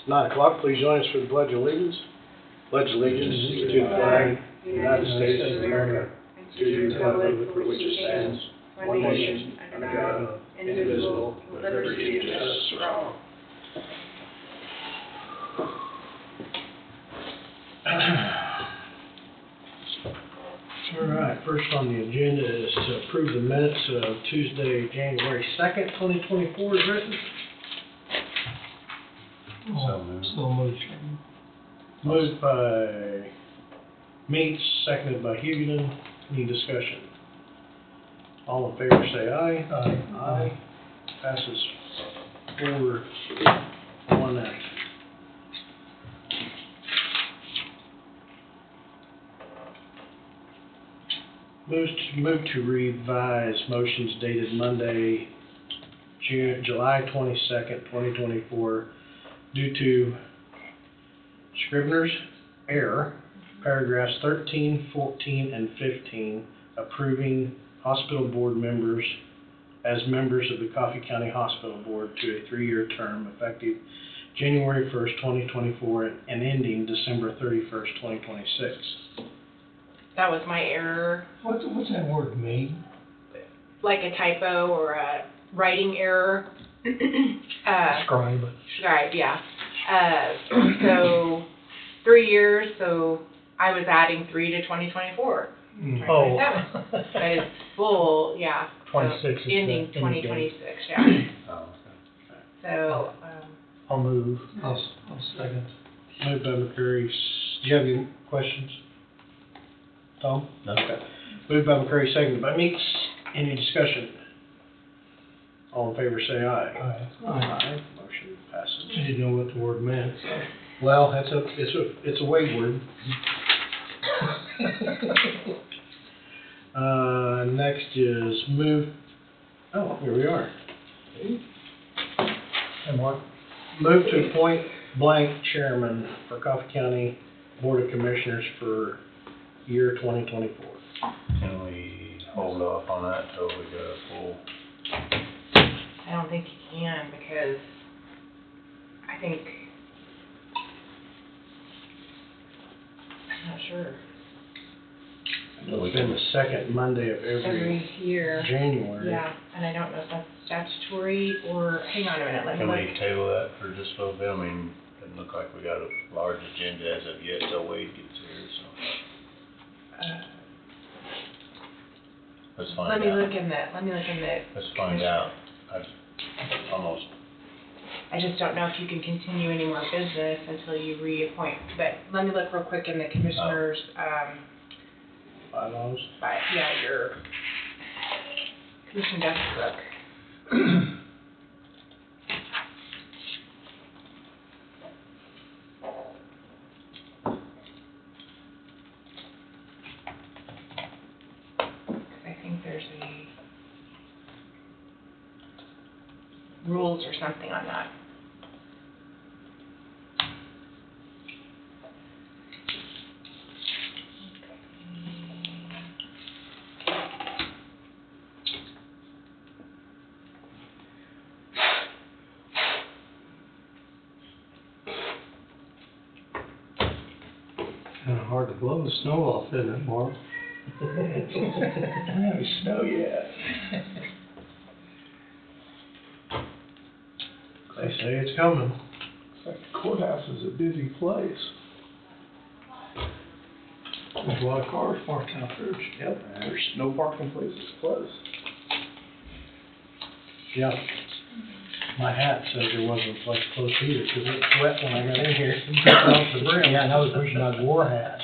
9 o'clock, please join us for the Pledge of Allegiance. Pledge allegiance to the flag of the United States of America, to the republic for which it stands, one nation, under God, indivisible, with liberty and justice for all. All right, first on the agenda is to approve the minutes of Tuesday, January 2nd, 2024 as written. So moved. Moved by Meats, seconded by Huguenin. Any discussion? All in favor say aye. Aye. Passes 4-1. Move to revise motions dated Monday, July 22nd, 2024, due to Scrivener's error, paragraphs 13, 14, and 15, approving hospital board members as members of the Coffee County Hospital Board to a 3-year term effective January 1st, 2024, and ending December 31st, 2026. That was my error, What's that word mean? like a typo or a writing error. Scribe. Scribe, yeah. So 3 years, so I was adding 3 to 2024. Oh. But it's full, yeah. 26 So is the ending end 2026, yeah. Oh, So, I'll move. I'll second. Moved by McCurry. Do you have any questions? Tom? No. Okay. Moved by McCurry, seconded by Meeks. Any discussion? All in favor say aye. Aye. Motion passes. I didn't know what the word meant, so. Well, it's a wade word. Next is here we are. And Mark? Move to appoint blank chairman for Coffee County Board of Commissioners for year 2024. Can we hold off on that till we get a full? I don't think you can because I think, I'm not sure. It's been the second Monday of every year. January. Yeah, and I don't know if that's statutory or, hang on a minute, let me Can look. we table that for just a little bit? I mean, it doesn't look like we got a large agenda as of yet till Wade gets here, so let's find out. Let me look in the, Let's find out. I just don't know if you can continue any more business until you reappoint, but let me look real quick in the commissioners, Bylaws. your commission desk book. I think there's a rules or something on that. Kinda hard to blow the snow off, isn't it, Mark? No snow yet. They say it's coming. It's like the courthouse is a busy place. There's a lot of cars parked out there. Yep. There's no parking places closed. Yeah. My hat says there wasn't much close either, because it was wet when I got in here. Off the brim. Yeah, and I was wishing I'd wore a hat.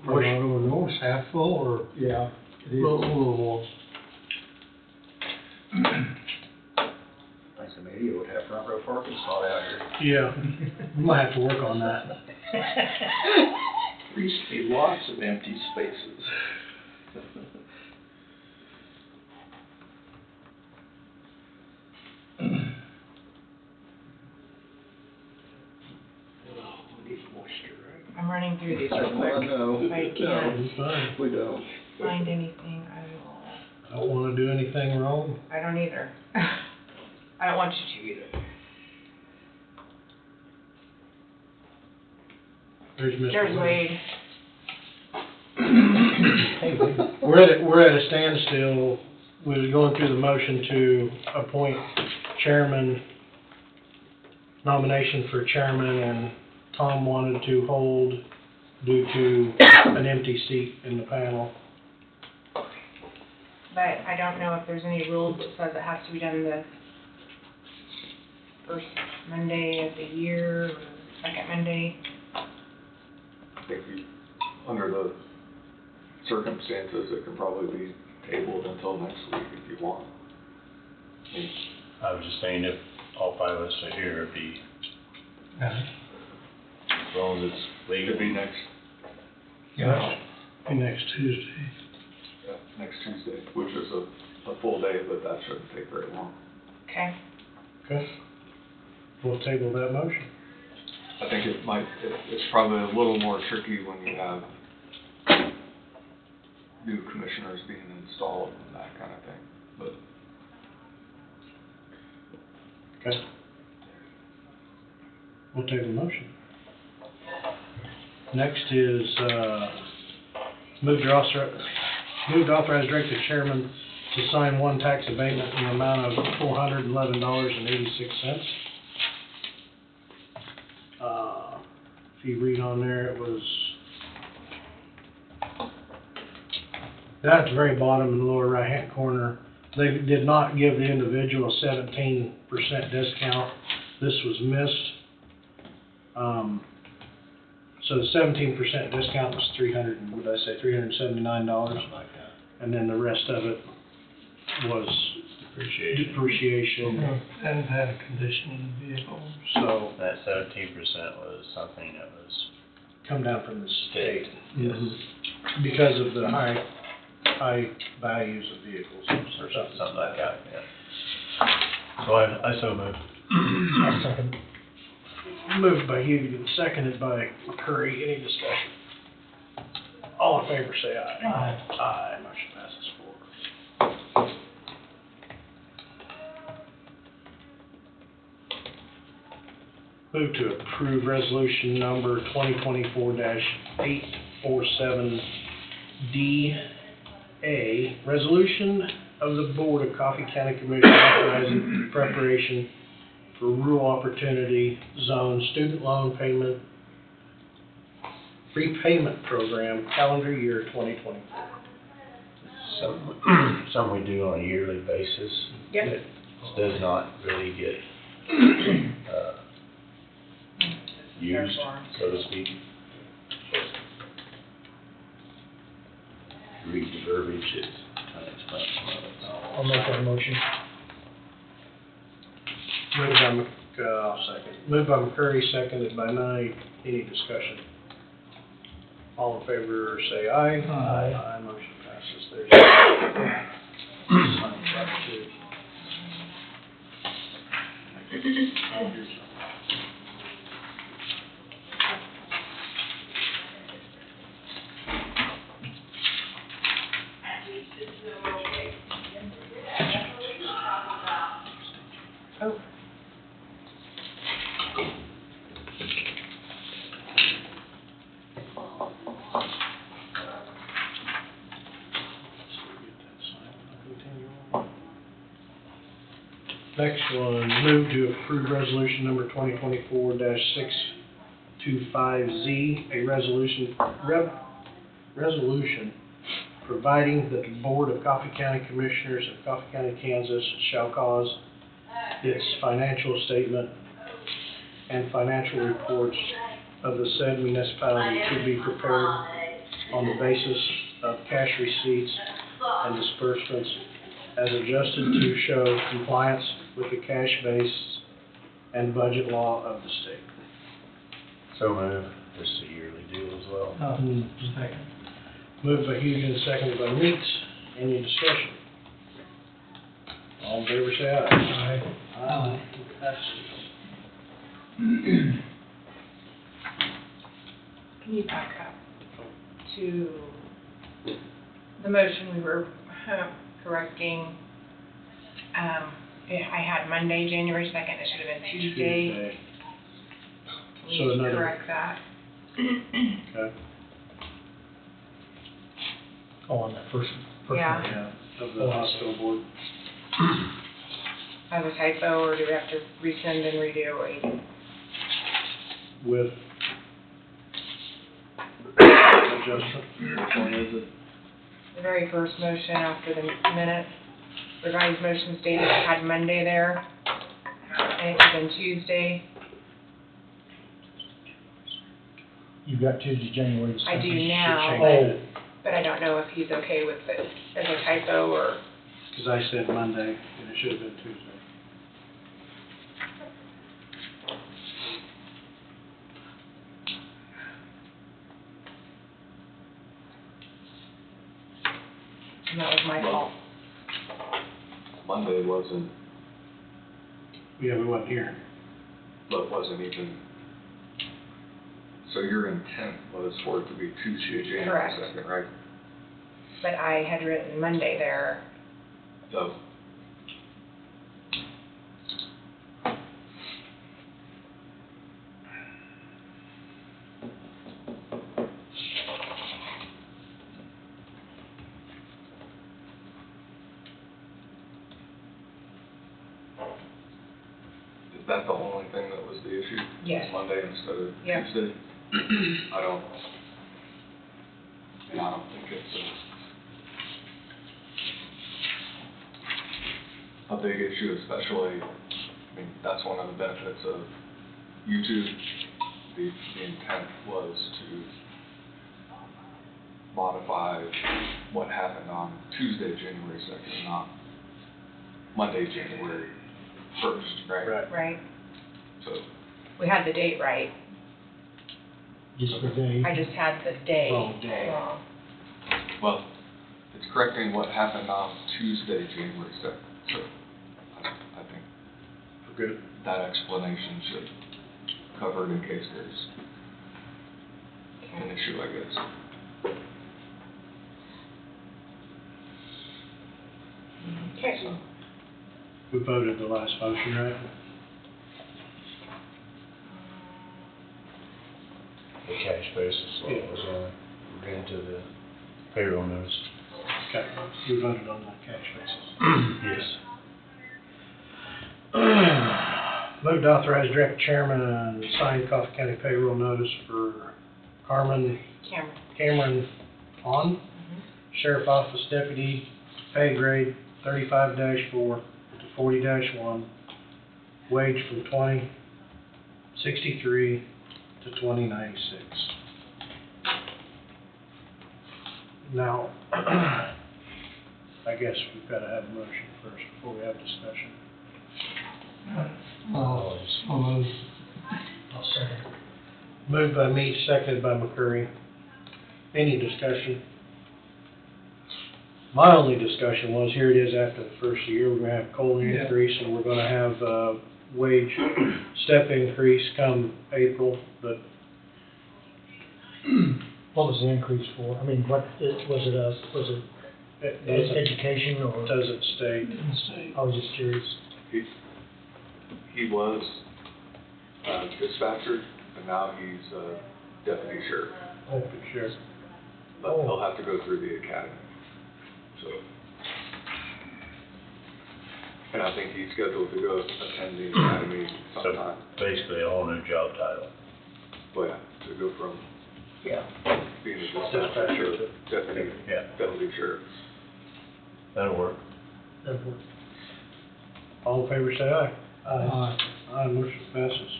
Push on over north, half full, or? Yeah. A little more. Nice idiot would have front row parking spot out here. Yeah. We might have to work on that. There used to be lots of empty spaces. I'm running through these real I quick. know. If I can't It's fine. We don't. find anything, I I don't want to do anything wrong. don't either. I don't want you to either. There's Mr. There's Wade. Hey, wait. We're at a standstill. We was going through the motion to appoint chairman, nomination for chairman, and Tom wanted to hold due to an empty seat in the panel. But I don't know if there's any rules that says it has to be done the first Monday of the year or second Monday. I think under the circumstances, it can probably be tabled until next week if you want. I was just saying if all five of us are here, it'd be, Yeah. as long as it's legal. Could be next Next Tuesday. next Tuesday, which is a full day, but that shouldn't take very long. Okay. Okay? We'll table that motion. I think it's probably a little more tricky when you have new commissioners being installed and that kind of thing, but Okay? We'll table the motion. Next is, move to authorize director chairman to sign one tax abatement in the amount of $411.86. If you read on there, it was, down at the very bottom in the lower right-hand corner, they did not give the individual a 17% discount. This was missed. So the 17% discount was $379. Something like that. And then the rest of it was depreciation. And had a condition in the vehicle. So, That 17% was something that was come down from the state. Yes. Because of the high values of vehicles or or something like that, yeah. So I so moved. I'll second. Moved by Hugo, seconded by McCurry. Any discussion? All in favor, say aye. Aye. Aye, motion passes 4. Move to approve resolution number 2024-847DA, resolution of the Board of Coffee County Commissioners authorizing preparation for Rural Opportunity Zone Student Loan Payment Repayment Program, calendar year 2024. Something we do on a yearly basis. Yep. It does not really get, used, so to speak. Read the verbiage, it's kind of explains some of it. I'll make that motion. Moved by McCurry, seconded by Knight. Any discussion? All in favor, say aye. Aye. Aye, motion passes. There's sign that too. Oh. Next one, move to approve resolution number 2024-625Z, a resolution providing that the Board of Coffee County Commissioners of Coffee County, Kansas shall cause its financial statement and financial reports of the said municipality to be prepared on the basis of cash receipts and disbursements as adjusted to show compliance with the cash base and budget law of the state. So moved. This is a yearly deal as well. Second. Moved by Hugan, seconded by Meeks. Any discussion? All in favor, say aye. Aye. Aye. Passes. Can you back up to the motion we were correcting? I had Monday, January 2nd, it should have been Tuesday. Can So you another- correct that? Okay. Oh, on that first one. Yeah. Yeah, of the hospital board. Have a typo, or do we have to resend and redo, or With adjustment. Which one is it? the very first motion after the minutes? Revised motion stated it had Monday there, and it was on Tuesday. You've got Tuesday, January the I do second. now, Change but I don't know if he's okay with it as a typo, or, Because I said Monday, and it should have been Tuesday. and that was my fault. Monday wasn't, Yeah, we wasn't here. but wasn't even, so your intent was for it to be Tuesday, January Correct. 2nd, right? But I had written Monday there. So, is that the only thing that was the issue? Yes. Monday instead of Yeah. Tuesday? I don't think it's a big issue, especially, I mean, that's one of the benefits of YouTube. The intent was to modify what happened on Tuesday, January 2nd, not Monday, January 1st, right? Right. So, We had the date right. Just the day. I just had the day Wrong day. wrong. well, it's correcting what happened on Tuesday, January 2nd. So, I think For good. that explanation should cover it in case there's an issue, I guess. Okay. So, We voted the last motion, right? The cash basis law was into the payroll notice. Okay, we voted on the cash basis. Yes. Move to authorize direct chairman and sign Coffee County payroll notice for Cameron On, Sheriff Office Deputy, pay grade 35-4 to 40-1, wage from $20.63 to $20.96. Now, I guess we've got to have a motion first before we have discussion. I'll second. Moved by me, seconded by McCurry. Any discussion? My only discussion was, here it is after the first year, we're gonna have COLA Yeah. increase, and we're gonna have, wage step increase come April, but What was the increase for? I mean, was it it education or? doesn't state. I was just curious. he was dispatcher, and now he's deputy sheriff. Sure. But he'll have to go through the academy. So, and I think he's scheduled to go attend the academy sometime. So basically a whole new job title. But yeah, to go from Yeah. being a dispatcher to deputy, Yeah, deputy sheriff. that'll work. All in favor, say aye. Aye. Aye, motion passes.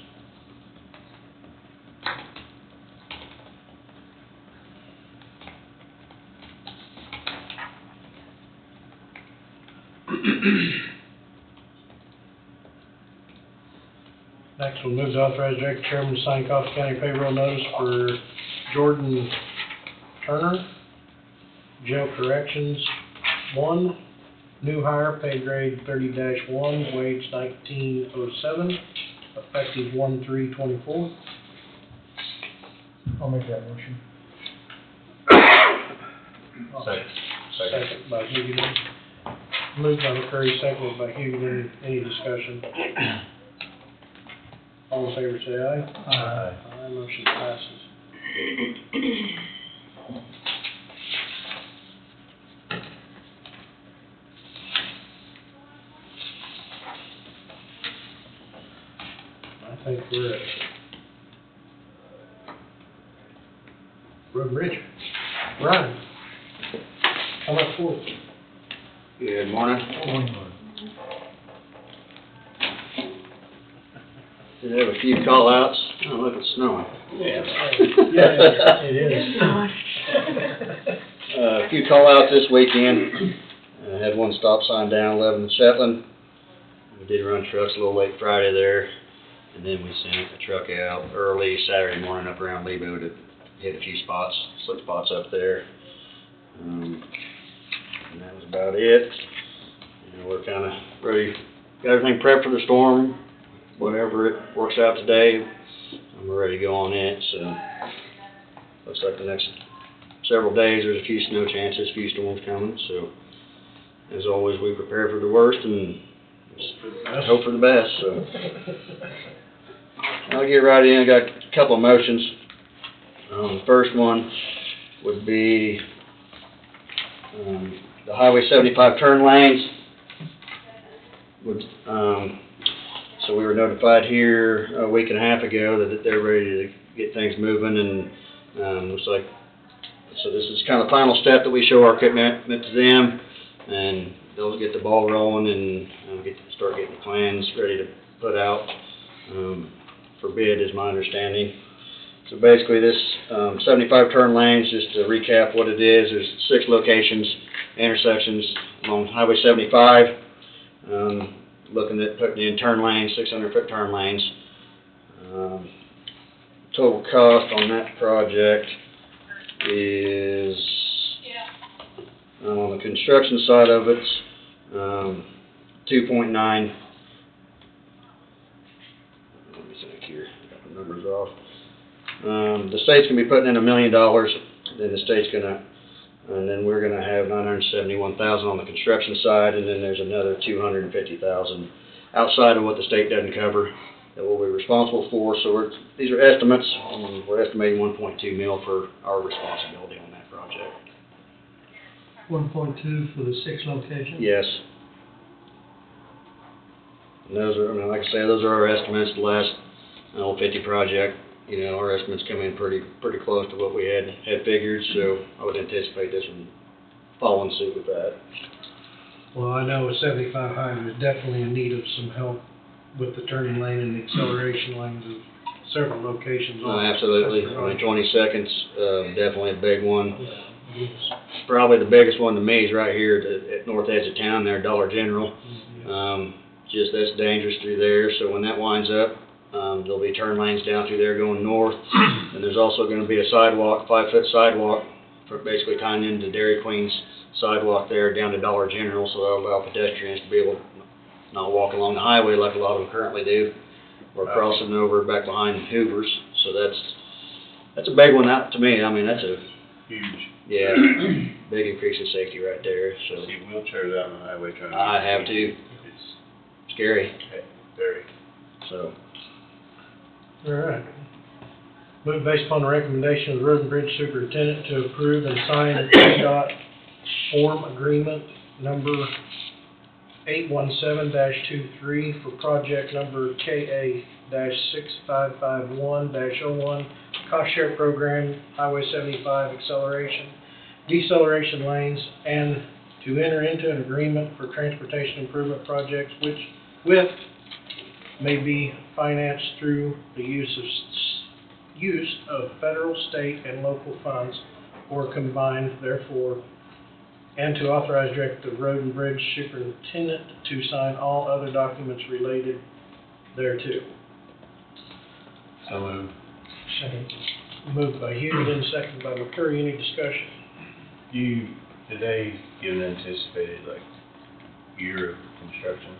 Next, we'll move to authorize director chairman to sign Coffee County payroll notice for Jordan Turner, jail corrections 1, new hire, pay grade 30-1, wage $19.07, effective 1/3/24. I'll make that motion. Second. Second by Huguenin. Moved by McCurry, seconded by Huguenin. Any discussion? All in favor say aye. Aye. Aye, motion passes. I think we're at Road and Bridge. Ryan, come up forward. Good morning. Did have a few call-outs. Oh, look, it's snowing. Yeah, It is. A few call-outs this weekend. I had one stop sign down 11th and Shetland. We did run trucks a little late Friday there. And then we sent a truck out early Saturday morning up around Lebo to hit a few spots, slick spots up there. And that was about it. You know, we're kind of ready, got everything prepped for the storm. Whatever it works out today, we're ready to go on it. So looks like the next several days there's a few snow chances, a few storms coming. So as always, we prepare for the worst and hope for the best. So I'll get right in. I got a couple of motions. The first one would be the Highway 75 turn lanes. So we were notified here a week and a half ago that they're ready to get things moving, and looks like, so this is kind of the final step that we show our commitment to them, and they'll get the ball rolling and start getting the plans ready to put out for bid, is my understanding. So basically this 75 turn lanes, just to recap what it is, there's 6 locations, intersections along Highway 75. Looking at putting in turn lanes, 600-foot turn lanes. Total cost on that project is, on the construction side of it, 2.9. Let me think here, got the numbers off. The state's gonna be putting in $1 million, then the state's gonna, and then we're gonna have $971,000 on the construction side, and then there's another $250,000 outside of what the state doesn't cover that we'll be responsible for. So these are estimates. We're estimating 1.2 mil for our responsibility on that project. 1.2 for the 6 locations? Yes. And those are, I mean, like I say, those are our estimates. The last 50 project, you know, our estimates come in pretty close to what we had figured, so I would anticipate this one following suit with that. Well, I know 75 Highway is definitely in need of some help with the turning lane and the acceleration lanes of several locations. Absolutely. I mean, 20 seconds, definitely a big one. Yes. Probably the biggest one to me is right here at north edge of town there, Dollar General. Just that's dangerous through there, so when that winds up, there'll be turn lanes down through there going north. And there's also going to be a sidewalk, 5-foot sidewalk, for basically tying into Dairy Queen's sidewalk there down to Dollar General, so that'll allow pedestrians to be able to not walk along the highway like a lot of them currently do, or crossing over back behind Hoover's. So that's a big one out to me. I mean, that's a Huge. big increase in safety right there. So See wheelchairs out on the highway trying to. I have to. It's Scary. very. So All right. Move based upon the recommendation of the Road and Bridge Superintendent to approve and sign KDOT form agreement number 817-23 for project number KA-6551-01, cost share program, Highway 75 acceleration, deceleration lanes, and to enter into an agreement for transportation improvement projects which may be financed through the use of federal, state, and local funds or combined therefore, and to authorize direct the Road and Bridge Superintendent to sign all other documents related thereto. So moved. Second. Moved by Hughes and seconded by McCurry. Any discussion? Did they give an anticipated, like, year of construction?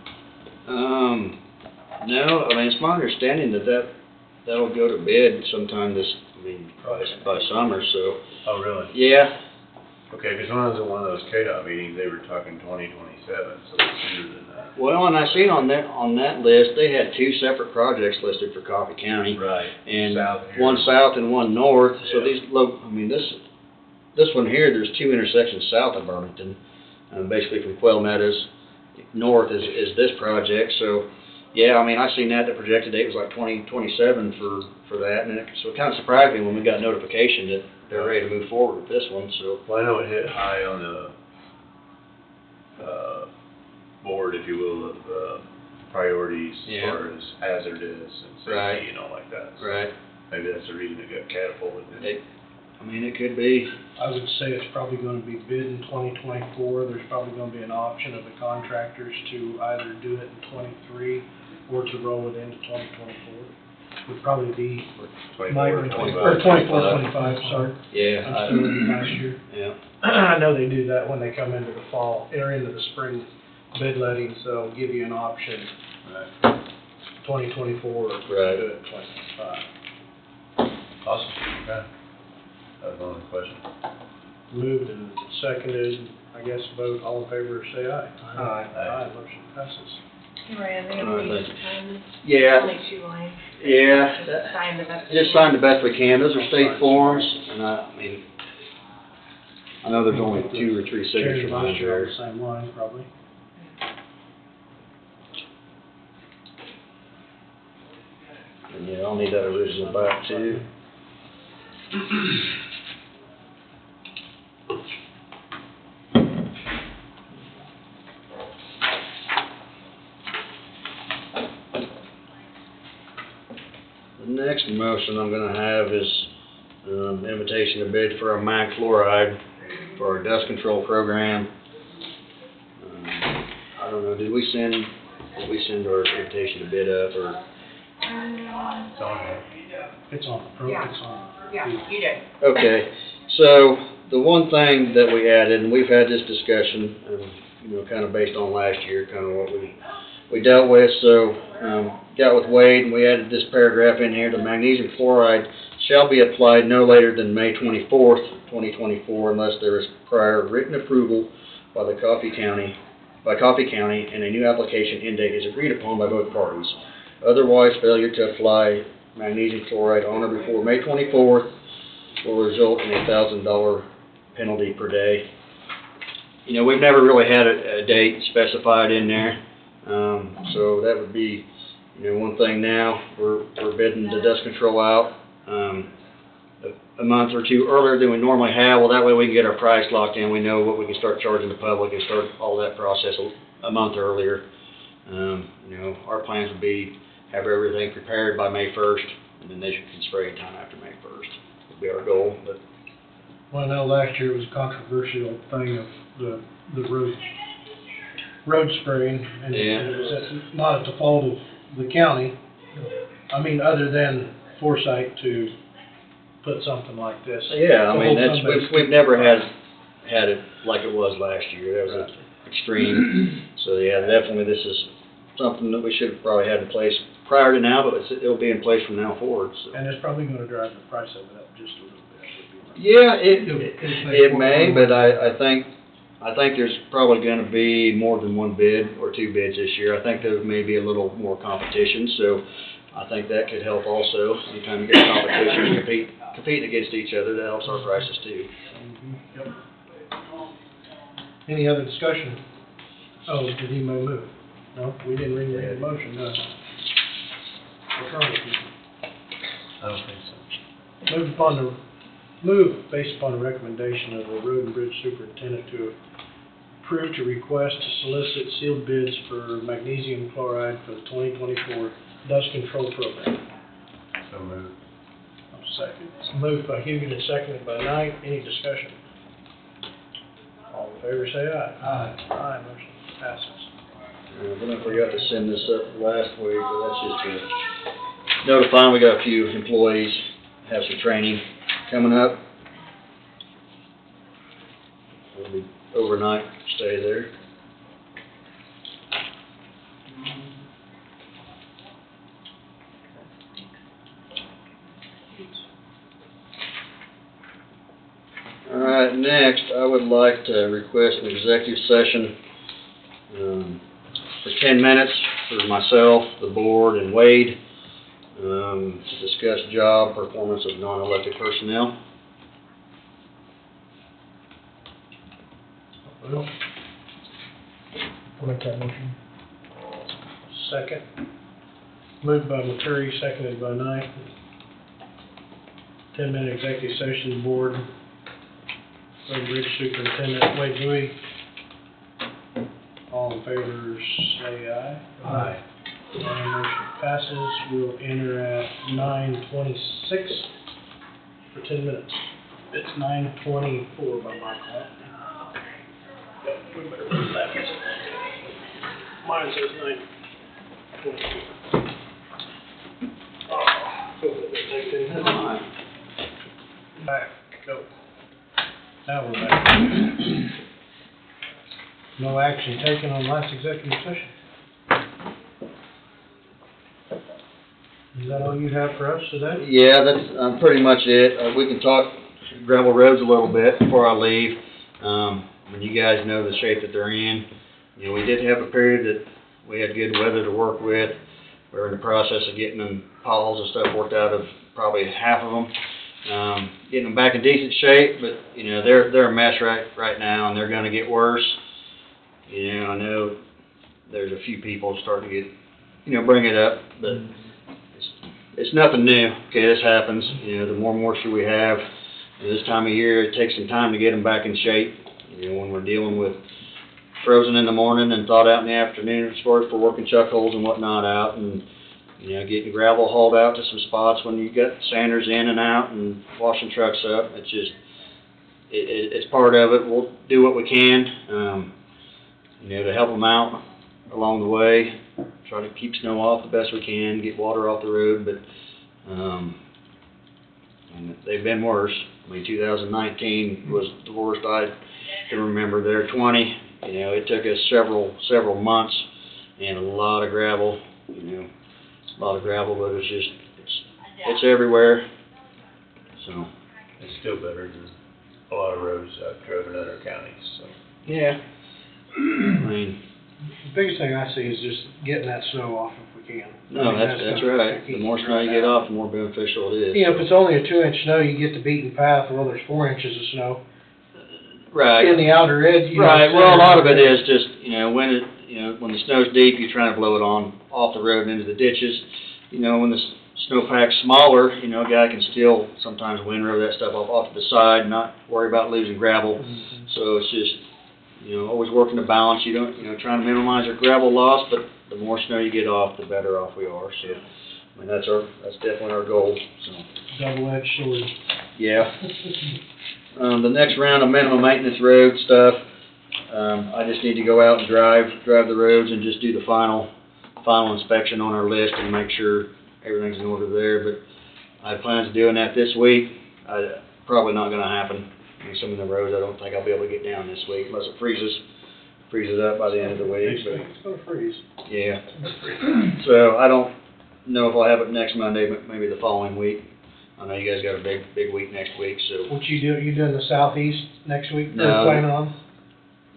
no, I mean, it's my understanding that'll go to bid sometime by summer. So Oh, really? yeah. Okay, because when I was at one of those KDOT meetings, they were talking 2027, so it's sooner than that. Well, and I seen on that list, they had two separate projects listed for Coffee County. Right. And South here. one south and one north, so Yeah. these this one here, there's two intersections south of Burlington. Basically from Quail Meadows, north is this project, so, yeah, I mean, I seen that, the projected date was like 2027 for that, and so it kinda surprised me when we got notification that they're ready to move forward with this one, so. Well, I know it hit high on the, board, if you will, of, priorities as Yeah. far as hazardous and Right. safety and all like that. So Right. maybe that's the reason it got catapulted. It could be. I would say it's probably gonna be bid in 2024. There's probably gonna be an option of the contractors to either do it in 23 or to roll it into 2024. Would probably be, 24, or 25. 24, 25, sorry. Yeah. I'm still in last year. Yeah. I know they do that when they come into the fall, or into the spring bid letting, so they'll give you an option, Right. 2024 or Right. do it 2025. Awesome, okay. That was the only question. Moved and seconded, I guess vote, all in favor, say aye. Aye. Aye, motion passes. Ryan, they All don't right, need thank to you. sign this. Yeah, Only 2 lines. yeah. Just sign the best. Just sign the best we can. Those are state forms, and I mean, I know there's only 2 or 3 Chair signature and lines vice chair on there. the same line, probably. And yeah, I'll need that original back too. The next motion I'm gonna have is, invitation to bid for a mag fluoride for our dust control program. I don't know, did we send our invitation to bid up, or? It's on there. It's on the pro, Yeah. it's on. Yeah, you did. Okay, so the one thing that we added, and we've had this discussion, kind of based on last year, kind of what we dealt with, so, got with Wade, and we added this paragraph in here: the magnesium chloride shall be applied no later than May 24th, 2024, unless there is prior written approval by Coffee County, and a new application end date is agreed upon by both parties. Otherwise, failure to apply magnesium chloride on or before May 24th will result in a $1,000 penalty per day. We've never really had a date specified in there, so that would be, one thing now. We're bidding the dust control out, a month or 2 earlier than we normally have. Well, that way we can get our price locked in. We know what we can start charging the public and start all that process a month earlier. Our plans would be have everything prepared by May 1st, and then they can spray in time after May 1st. Would be our goal, but. Well, I know last year it was a controversial thing of the road spraying, and Yeah. it was not at the fault of the county. I mean, other than foresight to put something like this. Yeah, I to mean, hold somebody's- we've never had it like it was last year. That was extreme. So, yeah, definitely this is something that we should have probably had in place prior to now, but it'll be in place from now forward, so. And it's probably gonna drive the price of it up just a little bit. would be Yeah, It'll it may, but I think there's probably gonna be more than 1 bid or 2 bids this year. I think there may be a little more competition, so I think that could help also. Anytime you get competition, competing against each other, that helps our prices too. Yep. Any other discussion? Oh, did he move? No, we didn't read the motion, no. What's wrong with you? I don't think so. Move based upon the recommendation of the road and bridge superintendent to approve to request to solicit sealed bids for magnesium chloride for the 2024 dust control program. So moved. Second. Moved by Hugan and seconded by Knight. Any discussion? All in favor, say aye. Aye. Aye, motion passes. Then I forgot to send this up last week, but that's just to notify them we got a few employees, have some training coming up. It'll be overnight stay there. All right, next, I would like to request an executive session, for 10 minutes for myself, the board, and Wade, to discuss job performance of non-elected personnel. Well, I'll make that motion. second. Moved by Materi, seconded by Knight. 10-minute executive session, board, Road Bridge Superintendent Wade Bowie. All in favor, say aye. Aye. And motion passes. We'll enter at 9:26 for 10 minutes. It's 9:24 by my clock. Yep, we better put that. Mine says 9:24. Back, go. Now we're back. No action taken on last executive session. Is that all you have for us today? Yeah, that's pretty much it. We can talk gravel roads a little bit before I leave. When you guys know the shape that they're in. You know, we did have a period that we had good weather to work with. We're in the process of getting them potholes and stuff worked out of probably half of them. Getting them back in decent shape, but you know, they're a mess right now, and they're gonna get worse. You know, I know there's a few people starting to get, you know, bring it up, but it's nothing new. Okay, this happens. You know, the more moisture we have, this time of year, it takes some time to get them back in shape. You know, when we're dealing with frozen in the morning and thawed out in the afternoon, as far as for working chuck holes and whatnot out, and you know, getting gravel hauled out to some spots when you got sanders in and out and washing trucks up. It's just, it's part of it. We'll do what we can, you know, to help them out along the way. Try to keep snow off the best we can, get water off the road, but and they've been worse. I mean, 2019 was the worst I can remember. There, 20. You know, it took us several months and a lot of gravel. You know, a lot of gravel, but it's just it's everywhere. So It's still better than a lot of roads I've driven in other counties, so. Yeah. I mean, The biggest thing I see is just getting that snow off if we can. no, I mean, that's gonna right. keep The more snow you get off, the more beneficial it is. You know, if it's only a 2-inch snow, you get the beaten path. Well, there's 4 inches of snow Right. in the outer edge. You know, Right, well, a center lot of it area. is just, you know, when the snow's deep, you're trying to blow it off the road and into the ditches. You know, when the snowpack's smaller, you know, a guy can still sometimes windrow that stuff off to the side, not worry about losing gravel. Mhm. So it's just, you know, always working to balance. You don't, you know, trying to minimize your gravel loss, but the more snow you get off, the better off we are. So, I mean, that's definitely our goal, so. Double-edged sword. Yeah. The next round of minimum maintenance road stuff, I just need to go out and drive the roads and just do the final inspection on our list and make sure everything's in order there, but I have plans of doing that this week. Probably not gonna happen. I mean, some of the roads I don't think I'll be able to get down this week unless it freezes up by the end of the week, but, It's gonna freeze. yeah. So I don't know if I'll have it next Monday, but maybe the following week. I know you guys got a big week next week, so. What you doing the southeast next week? No. Or planning on?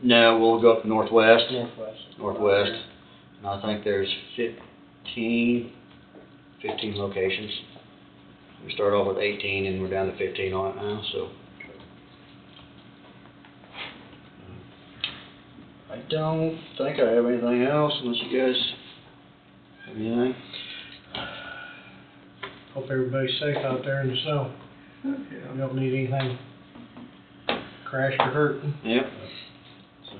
No, we'll go up northwest, Northwest. and I think there's 15 locations. We start off with 18 and we're down to 15 on it now, so. I don't think I have anything else unless you guys have anything. Hope everybody's safe out there in the snow. You don't need anything crashed or hurt. Yep. So,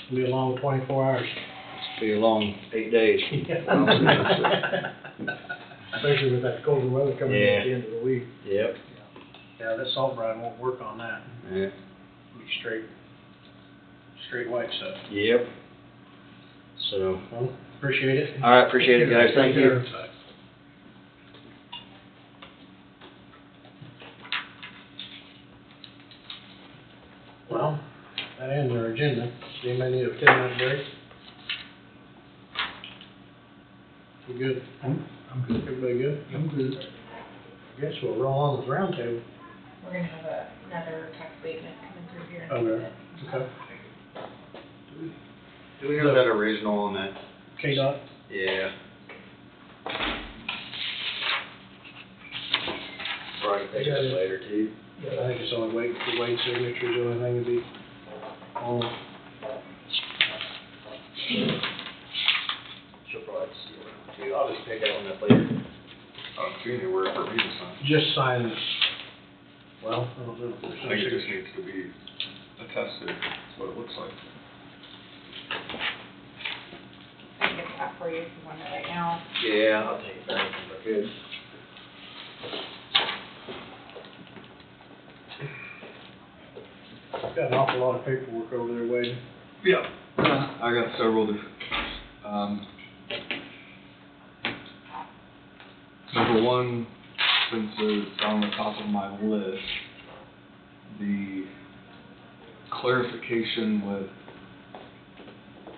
It'll be a long 24 hours. it's be a long 8 days. Especially with that colder weather coming in at the end of the week. Yep. Yeah, that salt brine won't work on that. Yeah. It'll be straight white stuff. Yep. So, Well, appreciate it. all right, appreciate it, guys. Thank you. Well, that ends our agenda. Do you need a 10-minute break? We good? I'm good. Everybody good? I'm good. I guess we'll roll on with roundtable. We're gonna have another tax abatement coming through here in a Okay. minute. Okay. Do we have that original on that? KDOT? Yeah. Right, I got it. later too. I think it's only waiting for Wade's signature, the only thing to be on. She'll probably have to see it too. I'll just pick that one up later. I don't see anywhere for me to sign. Just sign this. Well, I don't know if there's I no think it just signature. needs to be attested, that's what it looks like. I can get that for you if you want it right now. Yeah, I'll take it back if I could. Got an awful lot of paperwork over there, Wade. Yeah. I got several different, number one, since it's on the top of my list, the clarification with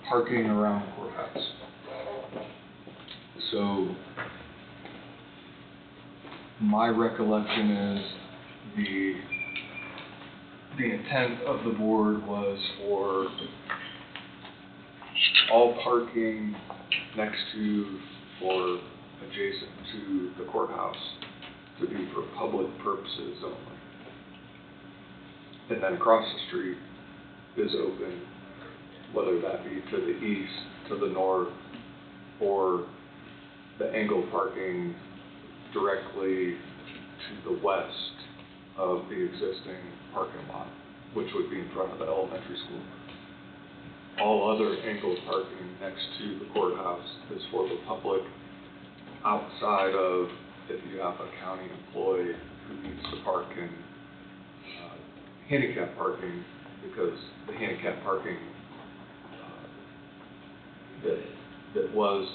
parking around courthouse. So, my recollection is the intent of the board was for all parking next to or adjacent to the courthouse to be for public purposes only. And then across the street is open, whether that be to the east, to the north, or the angle parking directly to the west of the existing parking lot, which would be in front of the elementary school. All other angle parking next to the courthouse is for the public outside of if you have a county employee who needs to park in handicap parking, because the handicap parking that was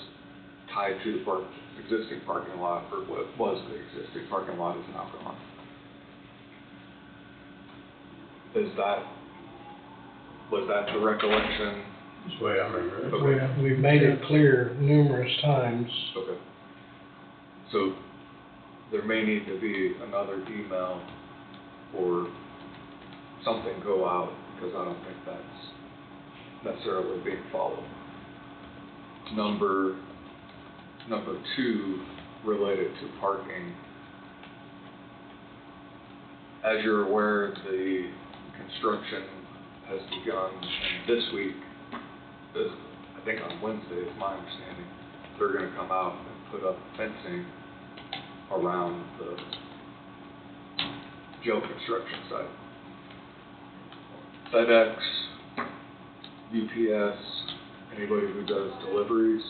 tied to the existing parking lot, or what was the existing parking lot, is now gone. Was that the recollection? That's the way I remember it. Okay. We've made it clear numerous times. Okay. So there may need to be another email or something go out, because I don't think that's necessarily being followed. Number two, related to parking. As you're aware, the construction has begun, and this week, I think on Wednesday, it's my understanding, they're gonna come out and put up fencing around the jail construction site. FedEx, UPS, anybody who does deliveries,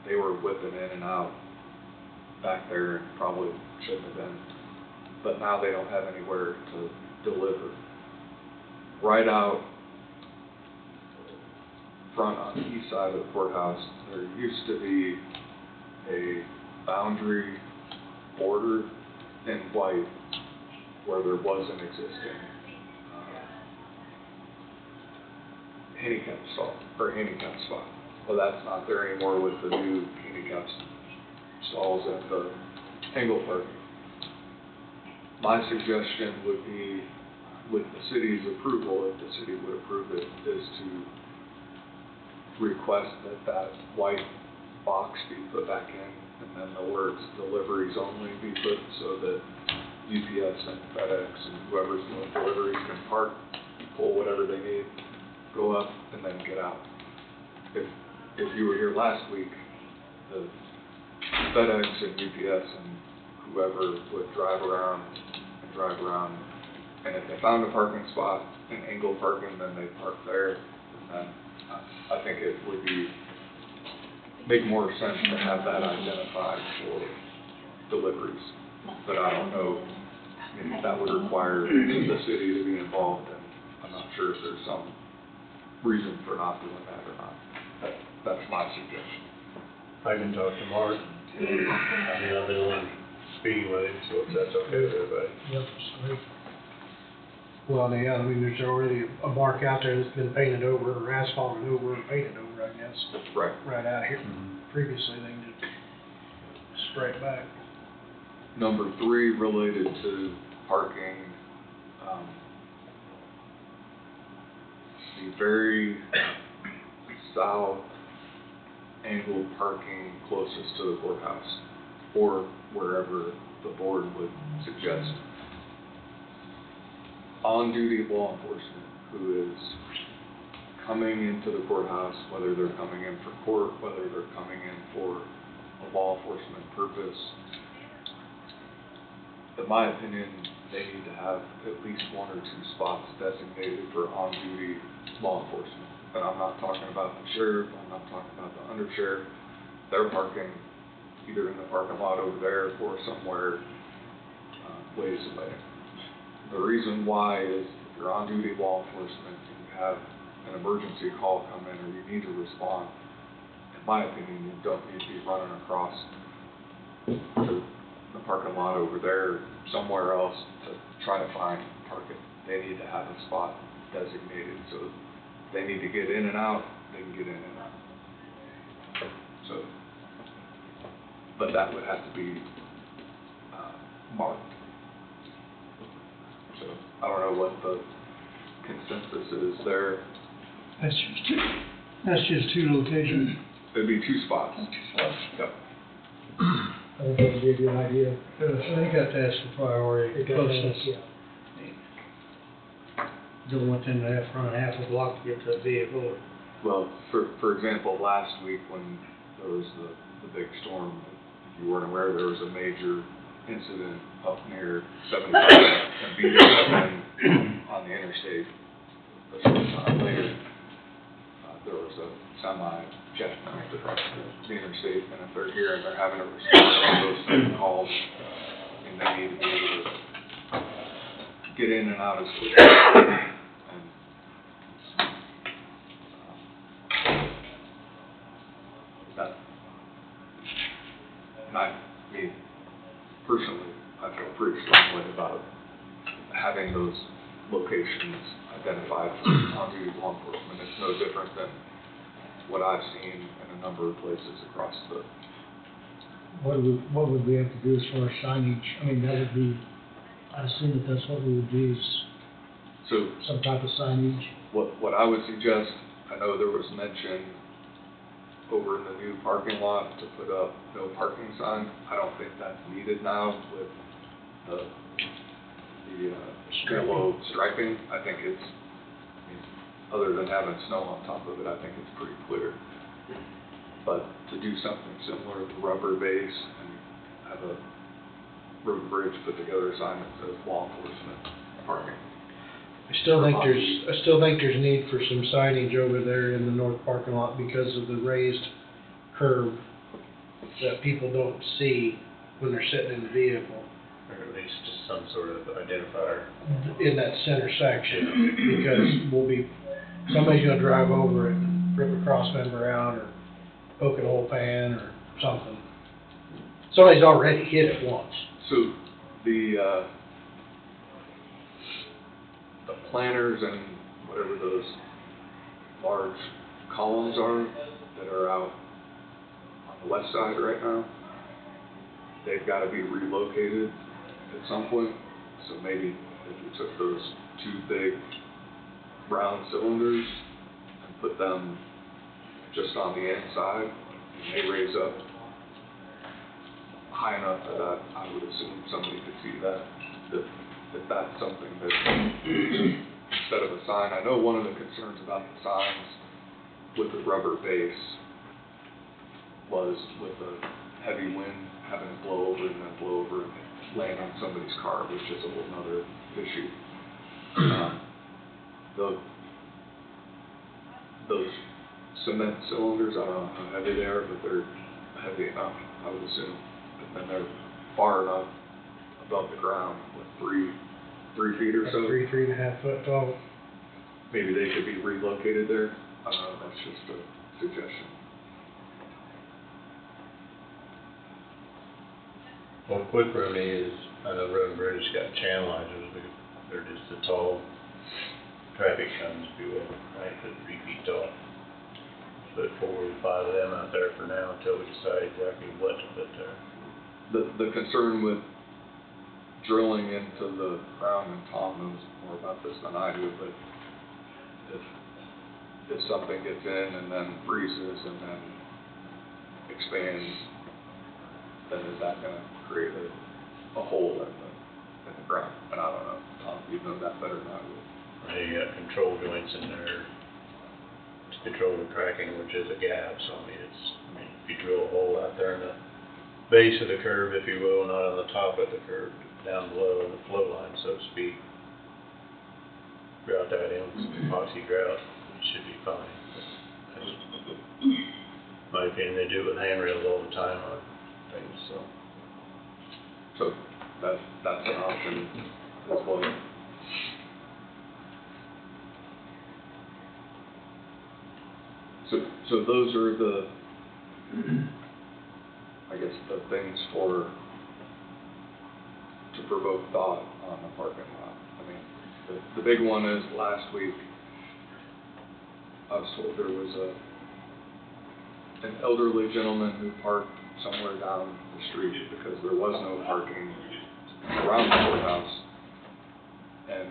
they were whipping in and out back there and probably shouldn't have been. But now they don't have anywhere to deliver. Right out front on the east side of the courthouse, there used to be a boundary border in white where there was an existing handicap stall, or handicap spot. Well, that's not there anymore with the new handicap stalls at the angle parking. My suggestion would be, with the city's approval, if the city would approve it, is to request that white box be put back in, and then the words deliveries only be put, so that UPS and FedEx and whoever's doing deliveries can park, pull whatever they need, go up, and then get out. If you were here last week, the FedEx and UPS and whoever would drive around, and if they found a parking spot in angle parking, then they'd park there, and then I think it would make more sense to have that identified for deliveries. But I don't know, if that would require the city to be involved, and I'm not sure if there's some reason for not doing that or not. That's my suggestion. I can talk to Mark. I mean, I've been on speed with him, so if that's okay with everybody. Yep, that's great. Well, yeah, I mean, there's already a mark out there that's been painted over, or asphalted over, or painted over, I guess. Right. Right out here. Previously, they can just spray it back. Number three, related to parking, the very south angled parking closest to the courthouse, or wherever the board would suggest. On-duty law enforcement who is coming into the courthouse, whether they're coming in for court, whether they're coming in for a law enforcement purpose, in my opinion, they need to have at least 1 or 2 spots designated for on-duty law enforcement. But I'm not talking about the sheriff, I'm not talking about the undersheriff. They're parking either in the parking lot over there or somewhere ways away. The reason why is if you're on-duty law enforcement and you have an emergency call come in or you need to respond, in my opinion, you don't need to be running across to the parking lot over there, somewhere else to try to find parking. They need to have a spot designated, so they need to get in and out, they can get in and out. So, but that would have to be marked. So, I don't know what the consensus is there. That's just 2 locations. It'd be 2 spots. Yep. I think that would be a good idea. I think that's the priority, closeness. Don't want them to have to run half a block to get to a vehicle. Well, for example, last week when there was the big storm, if you weren't aware, there was a major incident up near 75 and Beaver on the interstate. A short time later, there was a semi jackknifed across the interstate, and if they're here and they're having to respond to those type of calls, I mean, they need to be able to get in and out as quickly. And I mean, personally, I feel pretty strongly about having those locations identified for on-duty law enforcement. It's no different than what I've seen in a number of places across the. What would we have to do as far as signage? I mean, that would be, I assume that that's what we would do, is So some type of signage. what I would suggest, I know there was mention over in the new parking lot to put up no parking sign. I don't think that's needed now with the yellow striping. I think it's, I mean, other than having snow on top of it, I think it's pretty clear. But to do something similar with rubber base and have a road and bridge put together a sign that says law enforcement parking. I still think there's need for some signage over there in the north parking lot because of the raised curb that people don't see when they're sitting in the vehicle. Or at least just some sort of identifier. In that center section, because somebody's gonna drive over it, rip a cross member out, or poke an old pan, or something. Somebody's already hit it once. So the planters and whatever those large columns are that are out on the west side right now, they've got to be relocated at some point. So maybe if you took those 2 big round cylinders and put them just on the inside, and they raise up high enough that I would assume somebody could see that. If that's something that, instead of a sign, I know one of the concerns about the signs with the rubber base was with the heavy wind having it blow over and then blow over and land on somebody's car, which is a whole nother issue. Those cement cylinders, I don't know how heavy they are, but they're heavy enough, I would assume. And then they're far enough above the ground with 3 feet or so. 3.5 foot tall. Maybe they could be relocated there. I don't know, that's just a suggestion. Well, Quick Rooney is, I know Road and Bridge has got channelizers, but they're just the tall traffic cones, if you will, right, put 3 feet tall. Put 4 or 5 of them out there for now until we decide exactly what to put there. The concern with drilling into the ground, and Tom knows more about this than I do, but if something gets in and then freezes and then expands, then is that gonna create a hole in the ground? And I don't know, Tom, you know that better than I would. You got control joints in there to control the cracking, which is a gap, so if you drill a hole out there in the base of the curve, if you will, not on the top of the curve, down below in the flow line, so to speak, grout that in with some epoxy grout, you should be fine. In my opinion, they do it with handrails all the time on things, so. So that's an option as well. So those are the, I guess, the things to provoke thought on the parking lot. I mean, the big one is last week, I was told there was an elderly gentleman who parked somewhere down the street because there was no parking around the courthouse and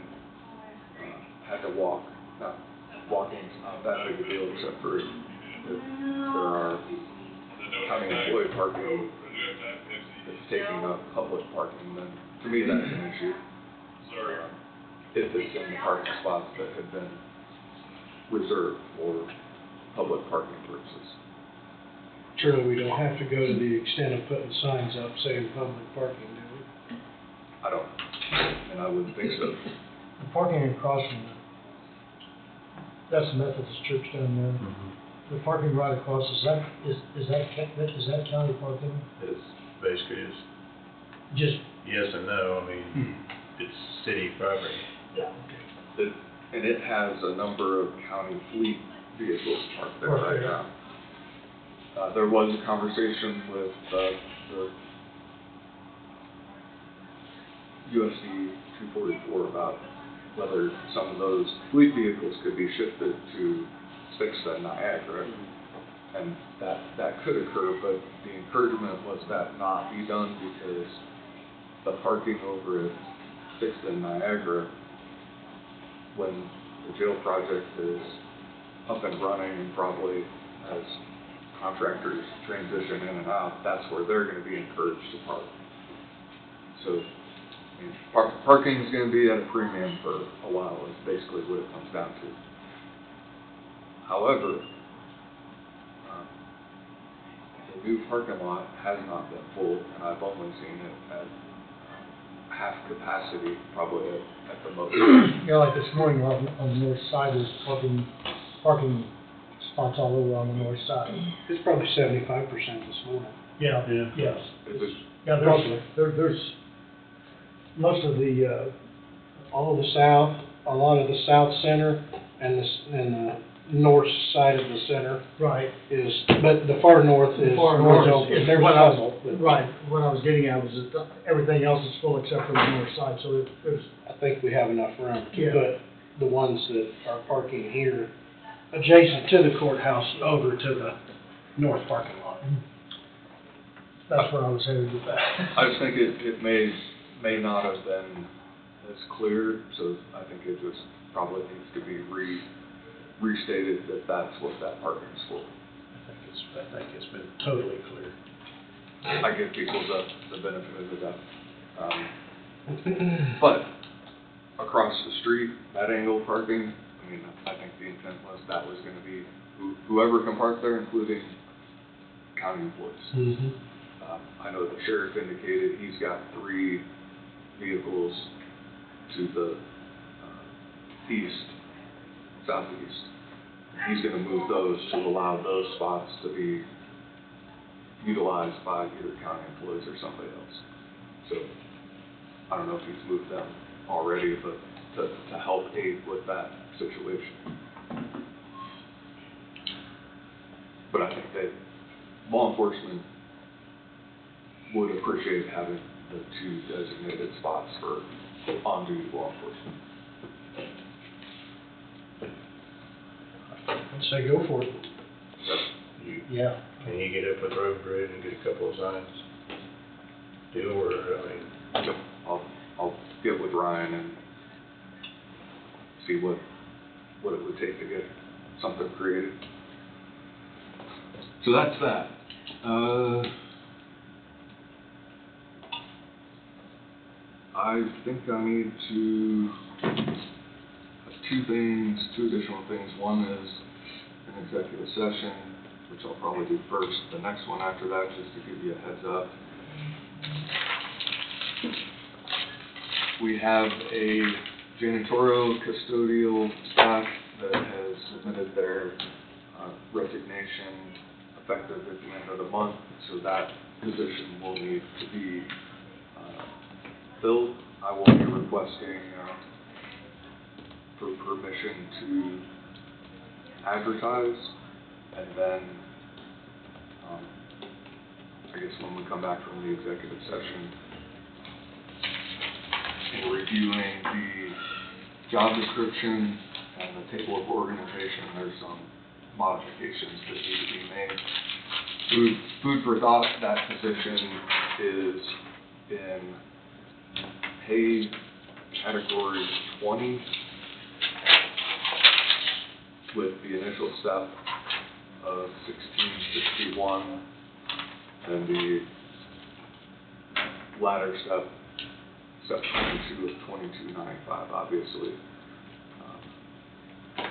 had to walk. Now, walking's not that big a deal except for if there are county employee parking that's taking up public parking, then to me that's an issue. If it's in the parking spots that have been reserved for public parking purposes. Surely we don't have to go to the extent of putting signs up saying public parking, do we? I don't, and I wouldn't think so. The parking across from that's the Methodist church down there. The parking right across, is that county parking? It's basically Just, yes and no, it's city property. yeah, And it has a number of county fleet vehicles parked there right now. There was a conversation with the USD 244 about whether some of those fleet vehicles could be shifted to Sixth and Niagara. And that could occur, but the encouragement was that not be done because the parking over at Sixth and Niagara, when the jail project is up and running and probably as contractors transition in and out, that's where they're going to be encouraged to park. So parking is going to be at a premium for a while, is basically what it comes down to. However, the new parking lot has not been full, and I've only seen it at half capacity, probably at the most. like this morning on the north side, there's parking spots all over on the north side. It's probably 75% this morning. Yeah, yes. Yeah, Probably. there's most of the, All of the south, a lot of the south center and the north side of the center right. is, but the far north is. Far north open. is There's what a I couple, was, but right, what I was getting at was that everything else is full except for the north side, so there's, I think we have enough room to Yeah. put the ones that are parking here adjacent to the courthouse over to the north parking lot. that's where I was headed with that. I just think it may not have been as clear, so I think it just probably needs to be restated that that's what that parking is for. I think it's been totally clear. I give people the benefit of the doubt. But across the street, that angle parking, I think the intent was that was going to be whoever can park there, including county employees. I know the sheriff indicated he's got 3 vehicles to the southeast. He's going to move those to allow those spots to be utilized by either county employees or somebody else. So I don't know if he's moved them already, but to help aid with that situation. But I think that law enforcement would appreciate having the 2 designated spots for on-duty law enforcement. I'd say go for it. Yeah. Can you get up with Road and Bridge and get a couple of signs? Or, get with Ryan and see what it would take to get something created. So that's that. I think I need to have two additional things. One is an executive session, which I'll probably do first. The next one after that, just to give you a heads up. We have a janitorial custodial staff that has submitted their resignation effective at the end of the month, so that position will need to be filled. I will be requesting for permission to advertise, and then I guess when we come back from the executive session, in reviewing the job description and the table of organization, there's some modifications that need to be made. Food for thought, that position is in pay category 20 with the initial step of 1661 and the latter step 22 of 2295, obviously.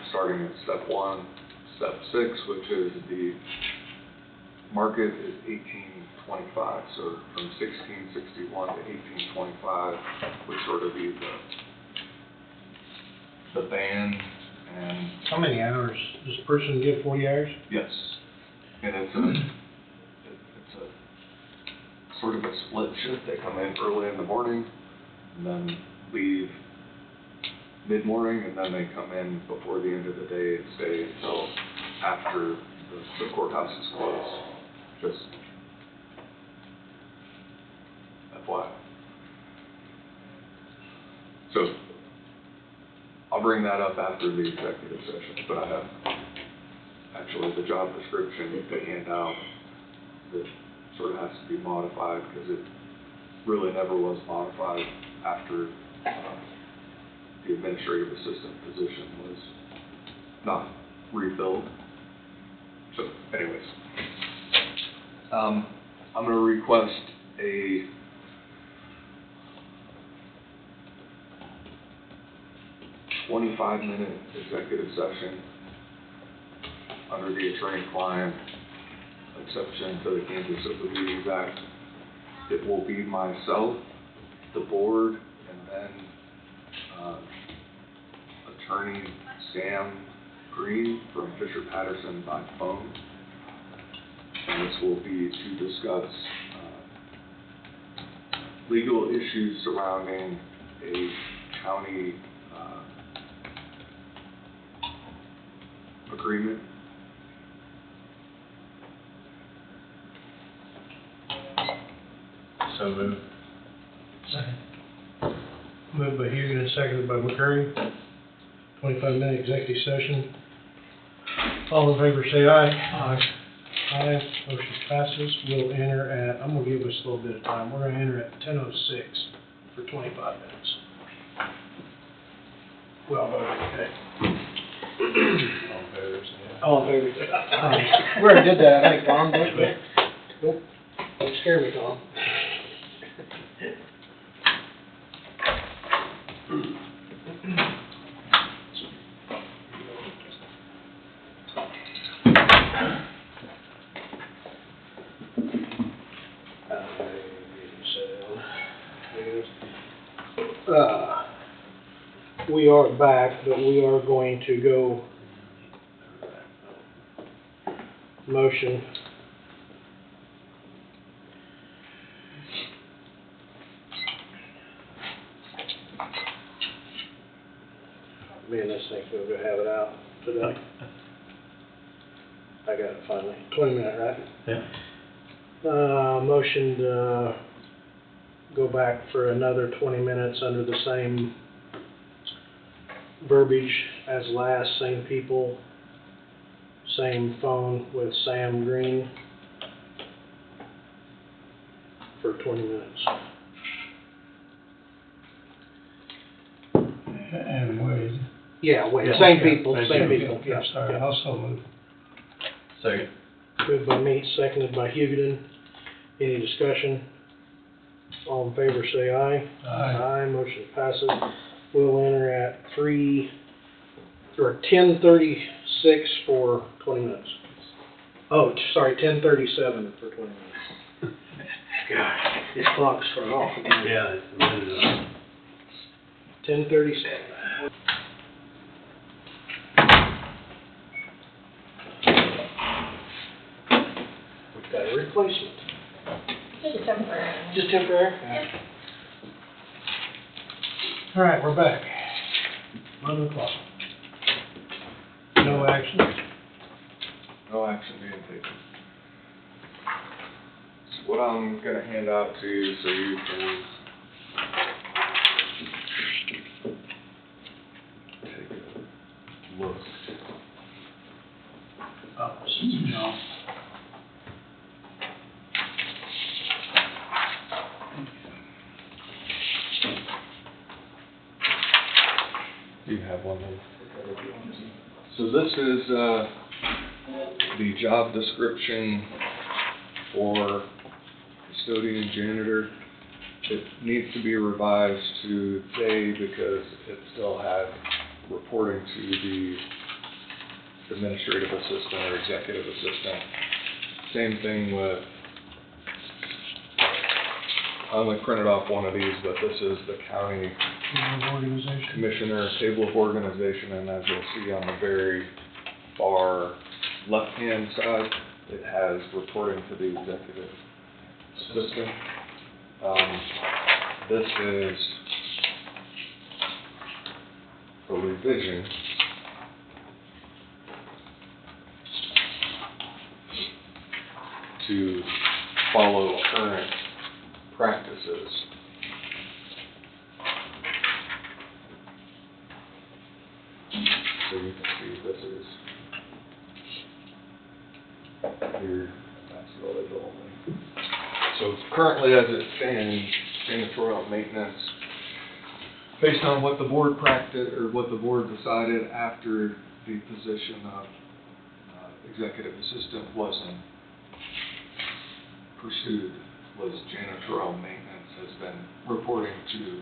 Starting at step 1, step 6, which is the market is 1825, so from 1661 to 1825 would sort of be the band. And How many hours does a person get? 40 hours? yes, and it's a sort of a split shift. They come in early in the morning and then leave mid-morning, and then they come in before the end of the day and stay until after the courthouse is closed. Just FYI. So I'll bring that up after the executive session, but I have actually the job description to hand out that sort of has to be modified because it really never was modified after the administrative assistant position was not refilled. So anyways, I'm going to request a (25-minute) executive session under the attorney-client exception to the Kansas Open Meetings Act. It will be myself, the board, and then attorney Sam Green from Fisher Patterson by phone. And this will be to discuss legal issues surrounding a county agreement. So moved. Second. Moved by Hugan and seconded by McCurry. 25-minute executive session. All in favor say aye. Aye. Aye. Motion passes. We'll enter at, I'm gonna give us a little bit of time. We're gonna enter at 10:06 for 25 minutes. Well, okay. All in favor, say aye. All in favor say aye. We already did that, I think, Tom, didn't we? Don't scare me, Tom. We are back, but we are going to go motion. Me and this thing's gonna go have it out today. I got it finally. 20-minute, right? Yeah. Motion to go back for another 20 minutes under the same verbiage as last, same people, same phone with Sam Green for 20 minutes. Yeah, wait, Yeah. same Yeah, people, same same people. people, yeah. Sorry, yeah. also move. Second. Moved by Meats, seconded by Hugutin. Any discussion? All in favor, say aye. Aye. Motion passes. We'll enter at 10:36 for 20 minutes. Oh, sorry, 10:37 for 20 minutes. God, these clocks are off. Yeah. 10:37. We've got a replacement. Just temporary. Just temporary? All right, we're back. 11 o'clock. No action? No action being taken. So what I'm gonna hand out to you so you can take a look. Oh, this is John. You have one then? So this is, the job description for custodian janitor. It needs to be revised to today because it still had reporting to the administrative assistant or executive assistant. Same thing with, I only printed off one of these, but this is the county Organization. commissioner table of organization, and as you'll see on the very far left-hand side, it has reporting to the executive assistant. This is a revision to follow current practices. So you can see this is here, that's really the only. So currently as it stands, janitorial maintenance, based on what the board practiced, or what the board decided after the position of executive assistant wasn't pursued, was janitorial maintenance has been reporting to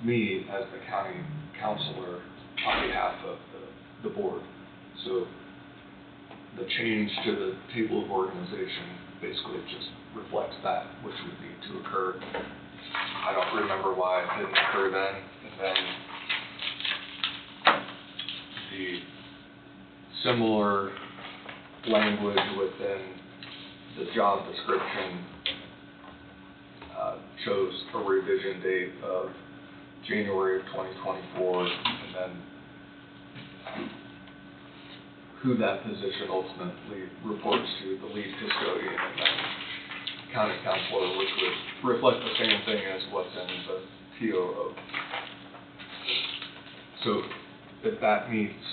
me as the county counselor on behalf of the board. So the change to the table of organization basically just reflects that, which would need to occur. I don't remember why it didn't occur then, and then the similar language within the job description chose a revision date of January of 2024, and then who that position ultimately reports to, the lead custodian, and then county counselor, which would reflect the same thing as what's in the TOO. So if that meets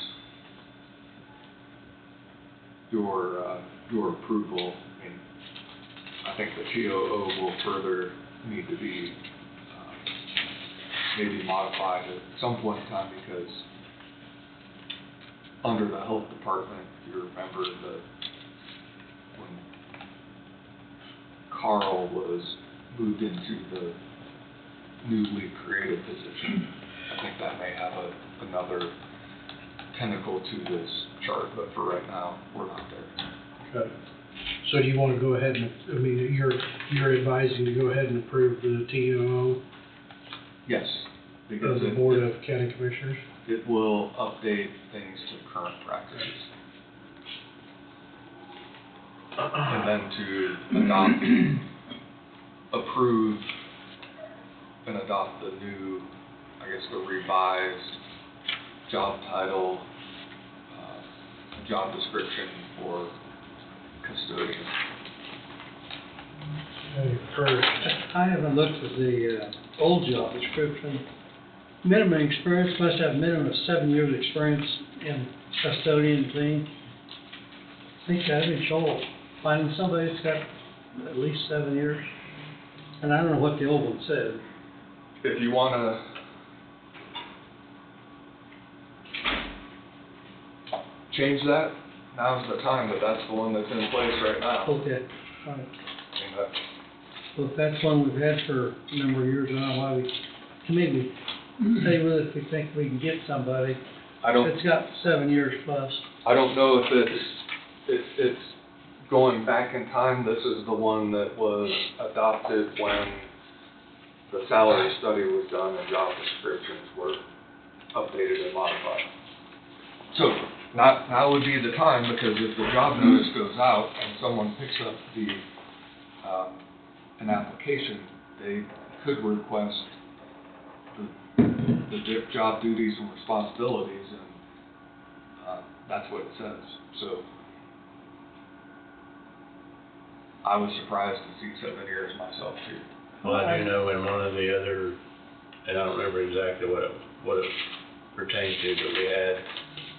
your approval, I mean, I think the TOO will further need to be maybe modified at some point in time, because under the health department, if you remember when Carl was moved into the newly created position, I think that may have another tentacle to this chart, but for right now, we're not there. Okay. So do you want to go ahead and, I mean, you're advising to go ahead and approve the TOO Yes, because of the Board of County Commissioners? it will update things to current practices. And then to adopt, approve and adopt the new, I guess, the revised job title, job description for custodian. Okay, first. I haven't looked at the old job description. Minimum experience, must have minimum of 7 years experience in custodian thing. I think that'd be trouble finding somebody that's got at least 7 years. And I don't know what the old one said. If you wanna change that, now's the time, but that's the one that's in place right now. Okay, all right. And, Well, if that's one we've had for a number of years, I don't know why we, to me, we stay with it if we think we can get somebody. I don't, It's got 7 years plus. I don't know if it's going back in time. This is the one that was adopted when the salary study was done and job descriptions were updated and modified. So now would be the time, because if the job notice goes out and someone picks up an application, they could request the job duties and responsibilities, and that's what it says. So I was surprised to see 7 years myself too. Well, I do know in one of the other, and I don't remember exactly what it pertained to, but we had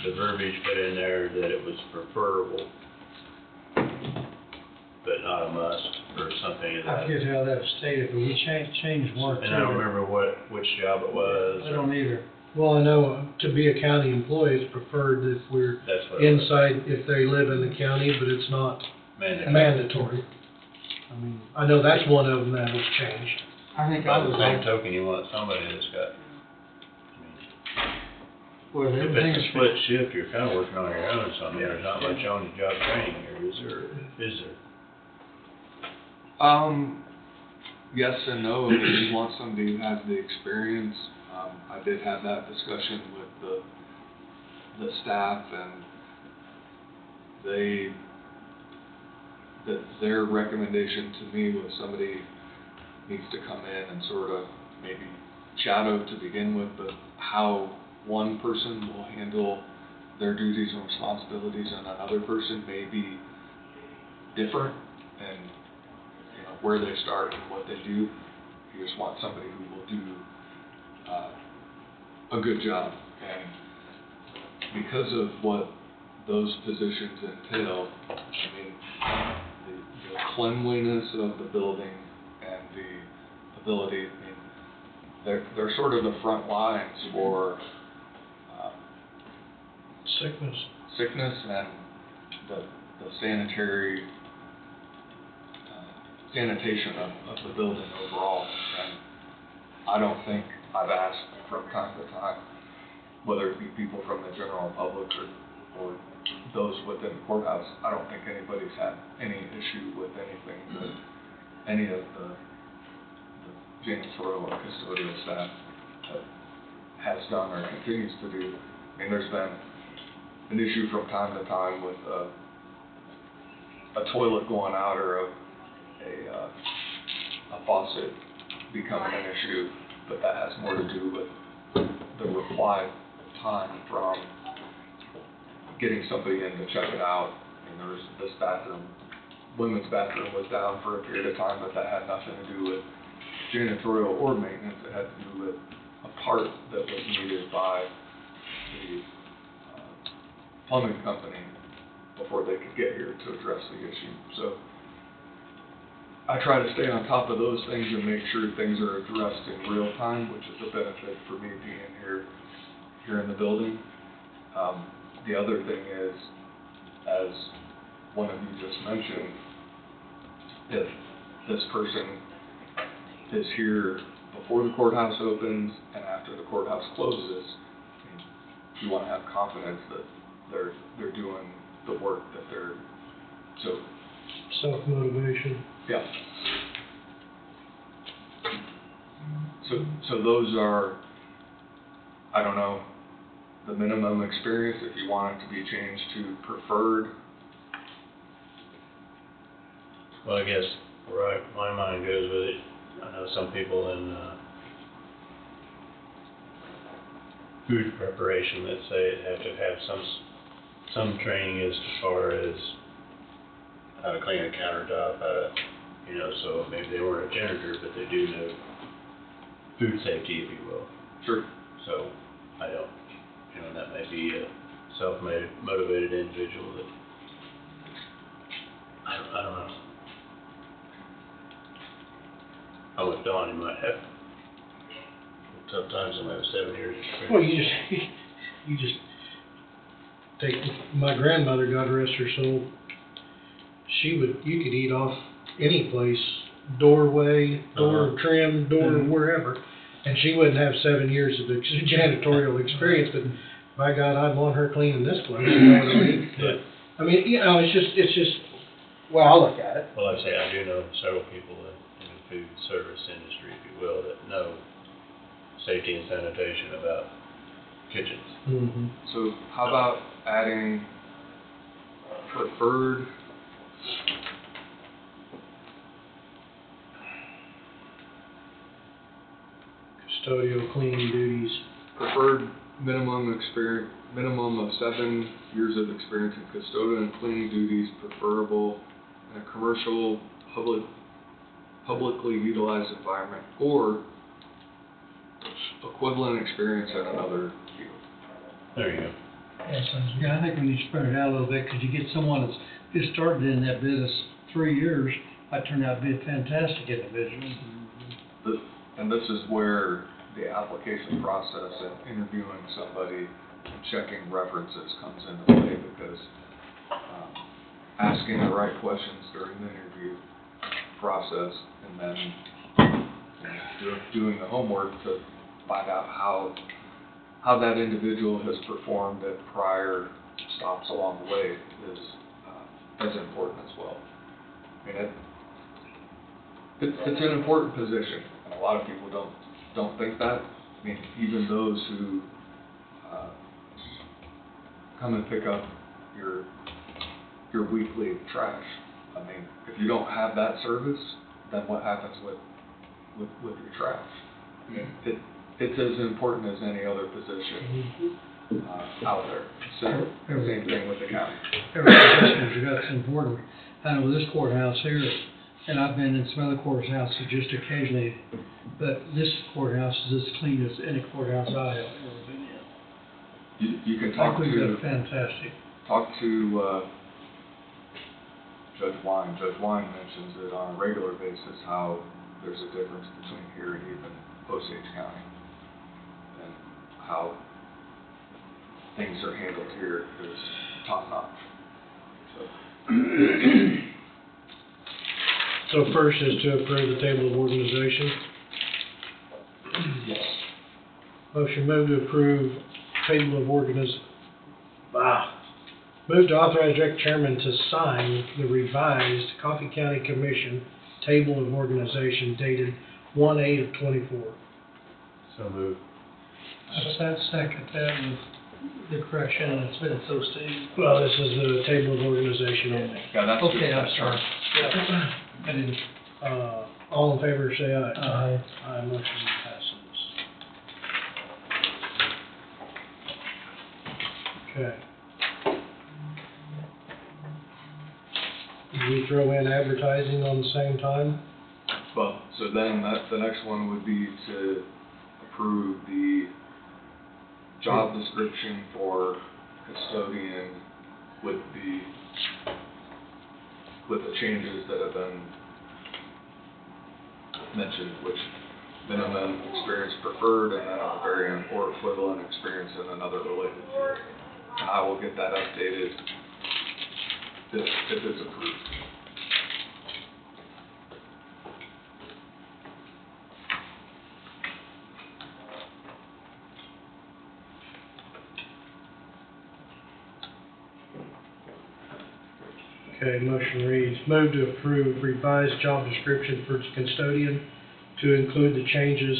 the verbiage put in there that it was preferable, but not a must, or something of I that. forget how that was stated, but we changed one or two. And I don't remember which job it was. I don't either. Well, I know to be a county employee, it's preferred if we're That's what it was. inside, if they live in the county, but it's not Mandatory. mandatory. I mean, I know that's one of them that was changed. I think By I the was same on, token, you want somebody that's got, well, if everything it's is. a split shift, you're kind of working on your own, so I mean, there's not much on the job training here, is there? Is there? Yes and no. If you want somebody who has the experience, I did have that discussion with the staff, and their recommendation to me was somebody needs to come in and sort of maybe shadow to begin with, but how one person will handle their duties and responsibilities and another person may be different, and where they start and what they do. You just want somebody who will do a good job. And because of what those positions entail, I mean, the cleanliness of the building and the ability, I mean, they're sort of the front lines for sickness and the sanitation of the building overall. And I don't think I've asked from time to time, whether it be people from the general public or those within the courthouse, I don't think anybody's had any issue with anything that any of the janitorial or custodial staff has done or continues to do. I mean, there's been an issue from time to time with a toilet going out or a faucet becoming an issue, but that has more to do with the reply time from getting somebody in to check it out. And there was this women's bathroom was down for a period of time, but that had nothing to do with janitorial or maintenance. It had to do with a part that was needed by the plumbing company before they could get here to address the issue. So I try to stay on top of those things and make sure things are addressed in real time, which is a benefit for me being here in the building. The other thing is, as one of you just mentioned, if this person is here before the courthouse opens and after the courthouse closes, you want to have confidence that they're doing the work that they're so. Self-motivation. Yeah. So those are, I don't know, the minimum experience. If you want it to be changed to preferred. Well, I guess where my mind goes with it, I know some people in food preparation that say it have to have some training as far as how to clean a countertop, so maybe they weren't a janitor, but they do know food safety, if you will. Sure. So I don't, that may be a self-motivated individual that, I don't know. I'm with Don, he might have, sometimes he might have 7 years experience. Well, you just take, my grandmother, God rest her soul, you could eat off any place, doorway, door trim, door wherever, and she wouldn't have 7 years of janitorial experience, but by God, I'd want her cleaning this place, you know what I mean? Yeah. I mean, you know, it's just, well, I look at it. Well, like I say, I do know several people in the food service industry, if you will, that know safety and sanitation about kitchens. Mm-hmm. So how about adding preferred, Custodial cleaning duties. preferred minimum of 7 years of experience in custodial and cleaning duties, preferable in a commercial, publicly utilized environment, or equivalent experience in another field. There you go. Yeah, I think we need to spread it out a little bit, because you get someone that's just started in that business 3 years, might turn out to be a fantastic individual. And this is where the application process and interviewing somebody, checking references comes into play, because asking the right questions during the interview process, and then doing the homework to find out how that individual has performed at prior stops along the way is as important as well. I mean, it's an important position, and a lot of people don't think that. I mean, even those who come and pick up your weekly trash. I mean, if you don't have that service, then what happens with your trash? It's as important as any other position out there. So, same thing with the county. Every position that's important. I know this courthouse here, and I've been in some other courthouses just occasionally, but this courthouse is as clean as any courthouse I have ever been in. You can I talk think we've to got fantastic. Judge Wine. Judge Wine mentions it on a regular basis, how there's a difference between here and even Osage County, and how things are handled here is top notch. So first is to approve the table of organization. Yes. Motion moved to approve table of Move to authorize direct chairman to sign the revised Coffee County Commission table of organization dated 1/8/24. So moved. I'd second that with the correction, and it's been so stated. Well, this is the table of organization only. Yeah, that's Okay, just I'm that sorry. chart. Yeah. I didn't. All in favor, say aye. Aye. Aye, motion passes. Okay. Did we throw in advertising on the same time? Well, so then the next one would be to approve the job description for custodian with the changes that have been mentioned, which minimum experience preferred, and then a variant or equivalent experience in another related field. And I will get that updated if it's approved. Okay, motion reads, move to approve revised job description for custodian to include the changes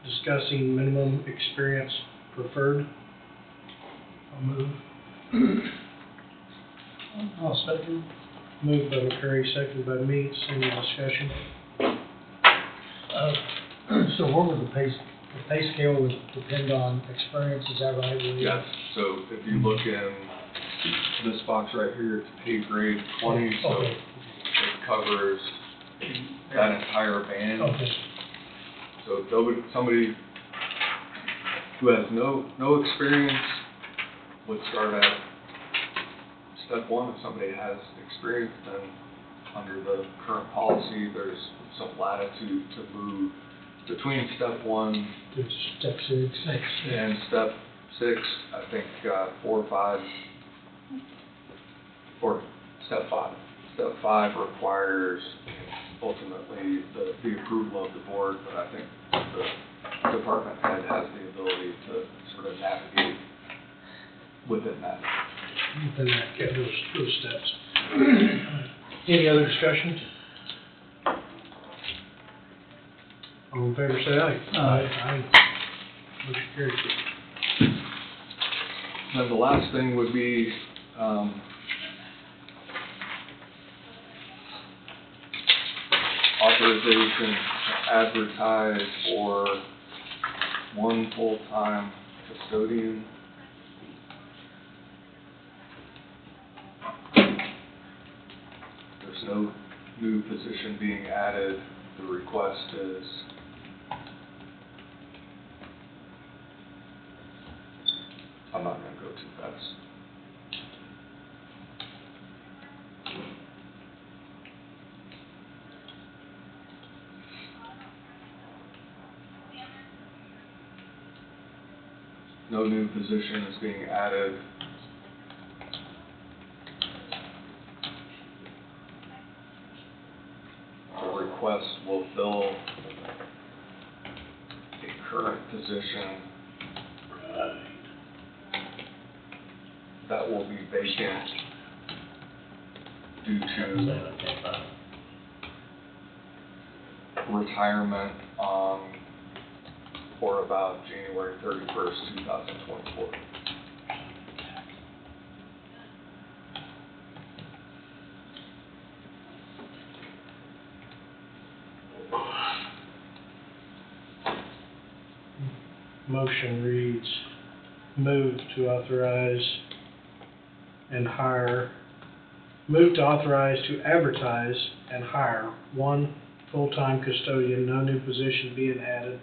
discussing minimum experience preferred. I'll move. I'll second. Moved by McCurry, seconded by Meats. Any discussion? So what would the pay scale would depend on experience, is that right? Yes, so if you look in this box right here, it's pay grade 20, so Okay. it covers that entire band. Okay. So somebody who has no experience would start at step one. If somebody has experience, then under the current policy, there's some latitude to move between step one To step 6. and step 6, I think, 4, 5, or step 5. Step 5 requires ultimately the approval of the board, but I think the department head has the ability to sort of navigate within that. Within that, yeah, those steps. Any other discussion? All in favor, say aye. Aye. Motion carries. Then the last thing would be, authorization to advertise for 1 full-time custodian. There's no new position being added. The request is I'm not going to go too fast. No new position is being added. The request will fill a current position that will be vacant due to retirement on or about January 31st, 2024. Motion reads, move to authorize to advertise and hire 1 full-time custodian, no new position being added.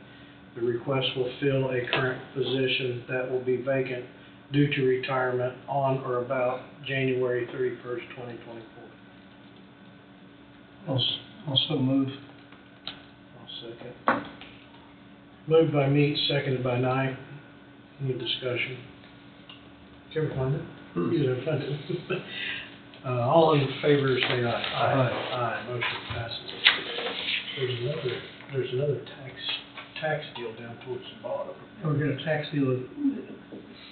The request will fill a current position that will be vacant due to retirement on or about January 31st, 2024. Also move. I'll second. Moved by Meeks, seconded by Knight. Any discussion? Did you ever find it? You never find it. All in favor, say aye. Aye, motion passes. There's another tax deal down towards the bottom. We got a tax deal,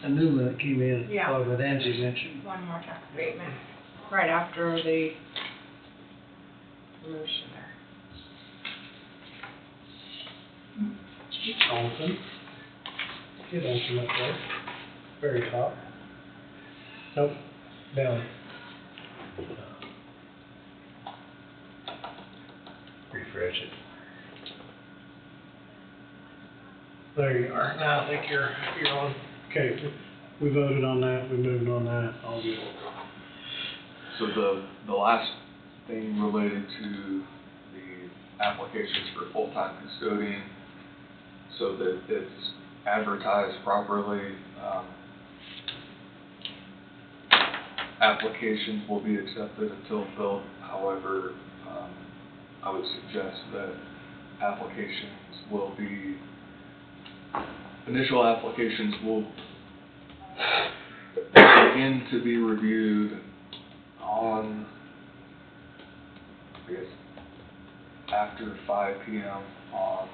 a new one that came in, Yeah. that Angie mentioned. One more tax statement, right after the promotion there. Olson. Get Olson up there. Very top. Nope, down. Refresh it. There you are. Now I think you're on. Okay, we voted on that, we moved on that, all good. So the last thing related to the applications for full-time custodian, so that it's advertised properly, applications will be accepted until filled. However, I would suggest that initial applications will begin to be reviewed on, I guess, after 5 p.m. on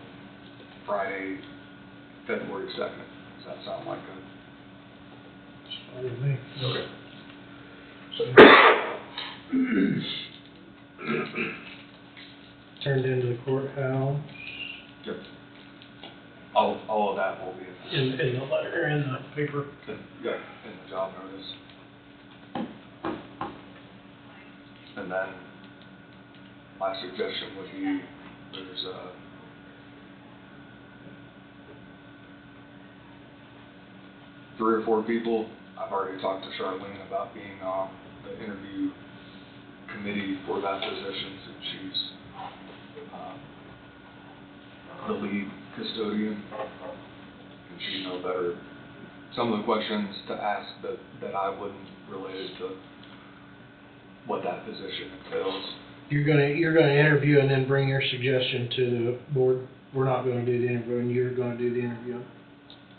Friday, February 2nd. Does that sound like a... It's fine with me. Okay. Turned into the courthouse, Yep. All of that will be in the letter, in the paper. yeah, in the job notice. And then my suggestion would be there's three or four people. I've already talked to Charlene about being on the interview committee for that position since she's the lead custodian, and she'd know better some of the questions to ask that I wouldn't, related to what that position entails. You're gonna interview and then bring your suggestion to the board. We're not gonna do the interviewing, you're gonna do the interviewing.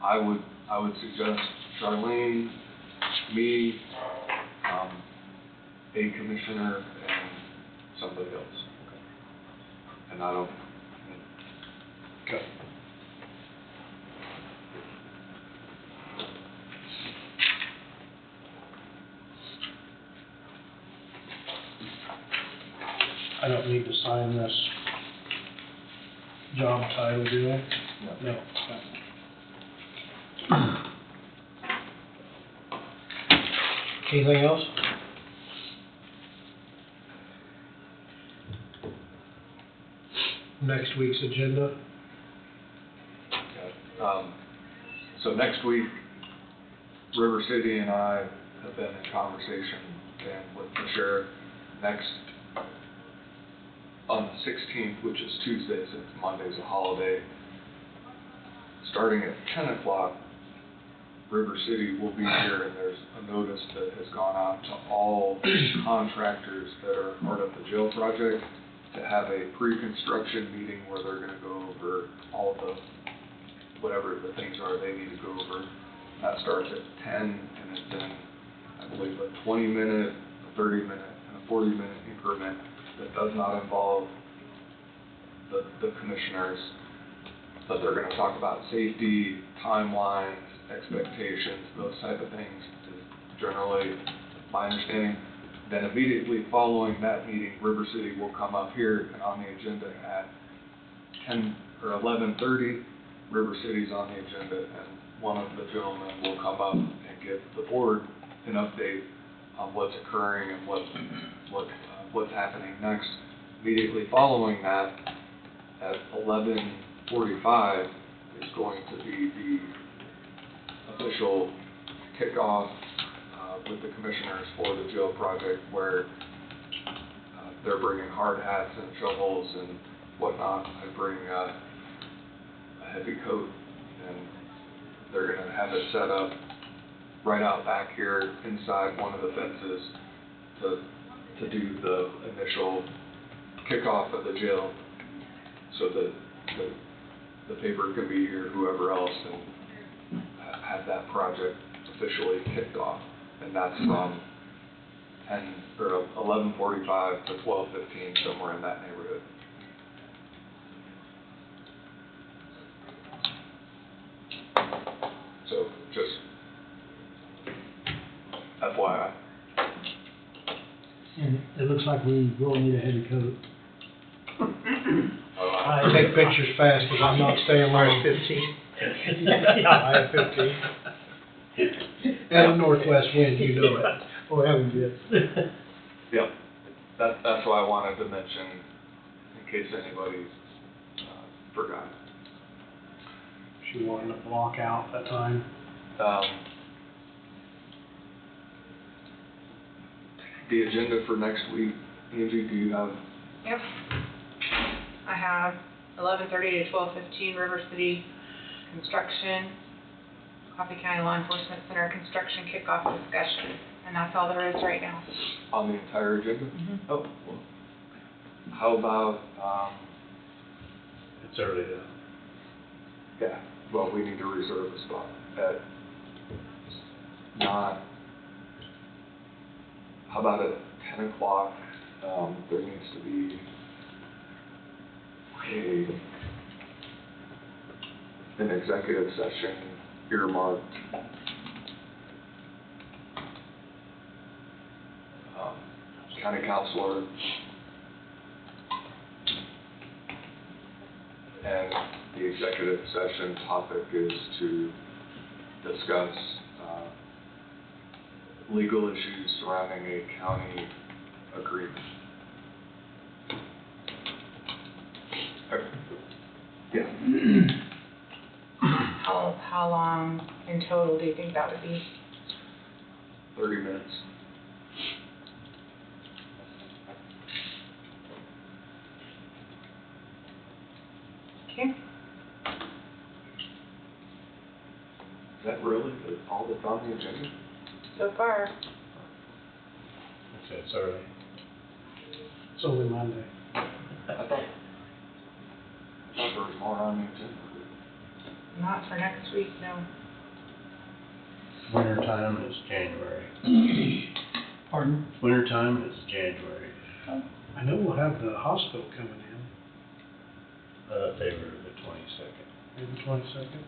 I would suggest Charlene, me, a commissioner, and somebody else. And I don't. Okay. I don't need to sign this job title, do I? No. No. Anything else? Next week's agenda? So next week, River City and I have been in conversation and with the sheriff on the 16th, which is Tuesday, since Monday's a holiday, starting at 10 o'clock, River City will be here, and there's a notice that has gone out to all contractors that are part of the jail project to have a pre-construction meeting where they're gonna go over all the, whatever the things are they need to go over. That starts at 10, and it's in, I believe, a 20-minute, a 30-minute, and a 40-minute increment that does not involve the commissioners, but they're gonna talk about safety, timelines, expectations, those type of things, is generally my understanding. Then immediately following that meeting, River City will come up here, and on the agenda at 10 or 11:30, River City's on the agenda, and one of the gentlemen will come up and give the board an update on what's occurring and what's happening next. Immediately following that, at 11:45, is going to be the official kickoff with the commissioners for the jail project, where they're bringing hard hats and shovels and whatnot. I bring a heavy coat, and they're gonna have it set up right out back here inside one of the fences to do the initial kickoff of the jail, so that the paper can be here, whoever else, and have that project officially kicked off. And that's from 11:45 to 12:15, somewhere in that neighborhood. So just FYI. And it looks like we will need a heavy coat. I take pictures fast because I'm not staying long. 15. I have 15. And a northwest wind, you know it. Oh, heaven, yes. Yep, that's what I wanted to mention, in case anybody forgot. She wanted to block out that time. The agenda for next week, Angie, do you have? Yep. I have 11:30 to 12:15 River City construction, Coffee County Law Enforcement Center construction kickoff discussion, and that's all there is right now. On the entire agenda? Mhm. Oh, well, how about, It's early to. yeah, well, we need to reserve a spot at not, how about at 10 o'clock, there needs to be an executive session earmarked, county counselor, and the executive session topic is to discuss legal issues surrounding a county agreement. Yeah. How long in total do you think that would be? 30 minutes. Okay. Is that really all that's on the agenda? So far. It's early. It's only Monday. I thought there was more on the agenda. Not for next week, no. Wintertime is January. Pardon? Wintertime is January. I know we'll have the hospital coming in, They were the 22nd. maybe 22nd.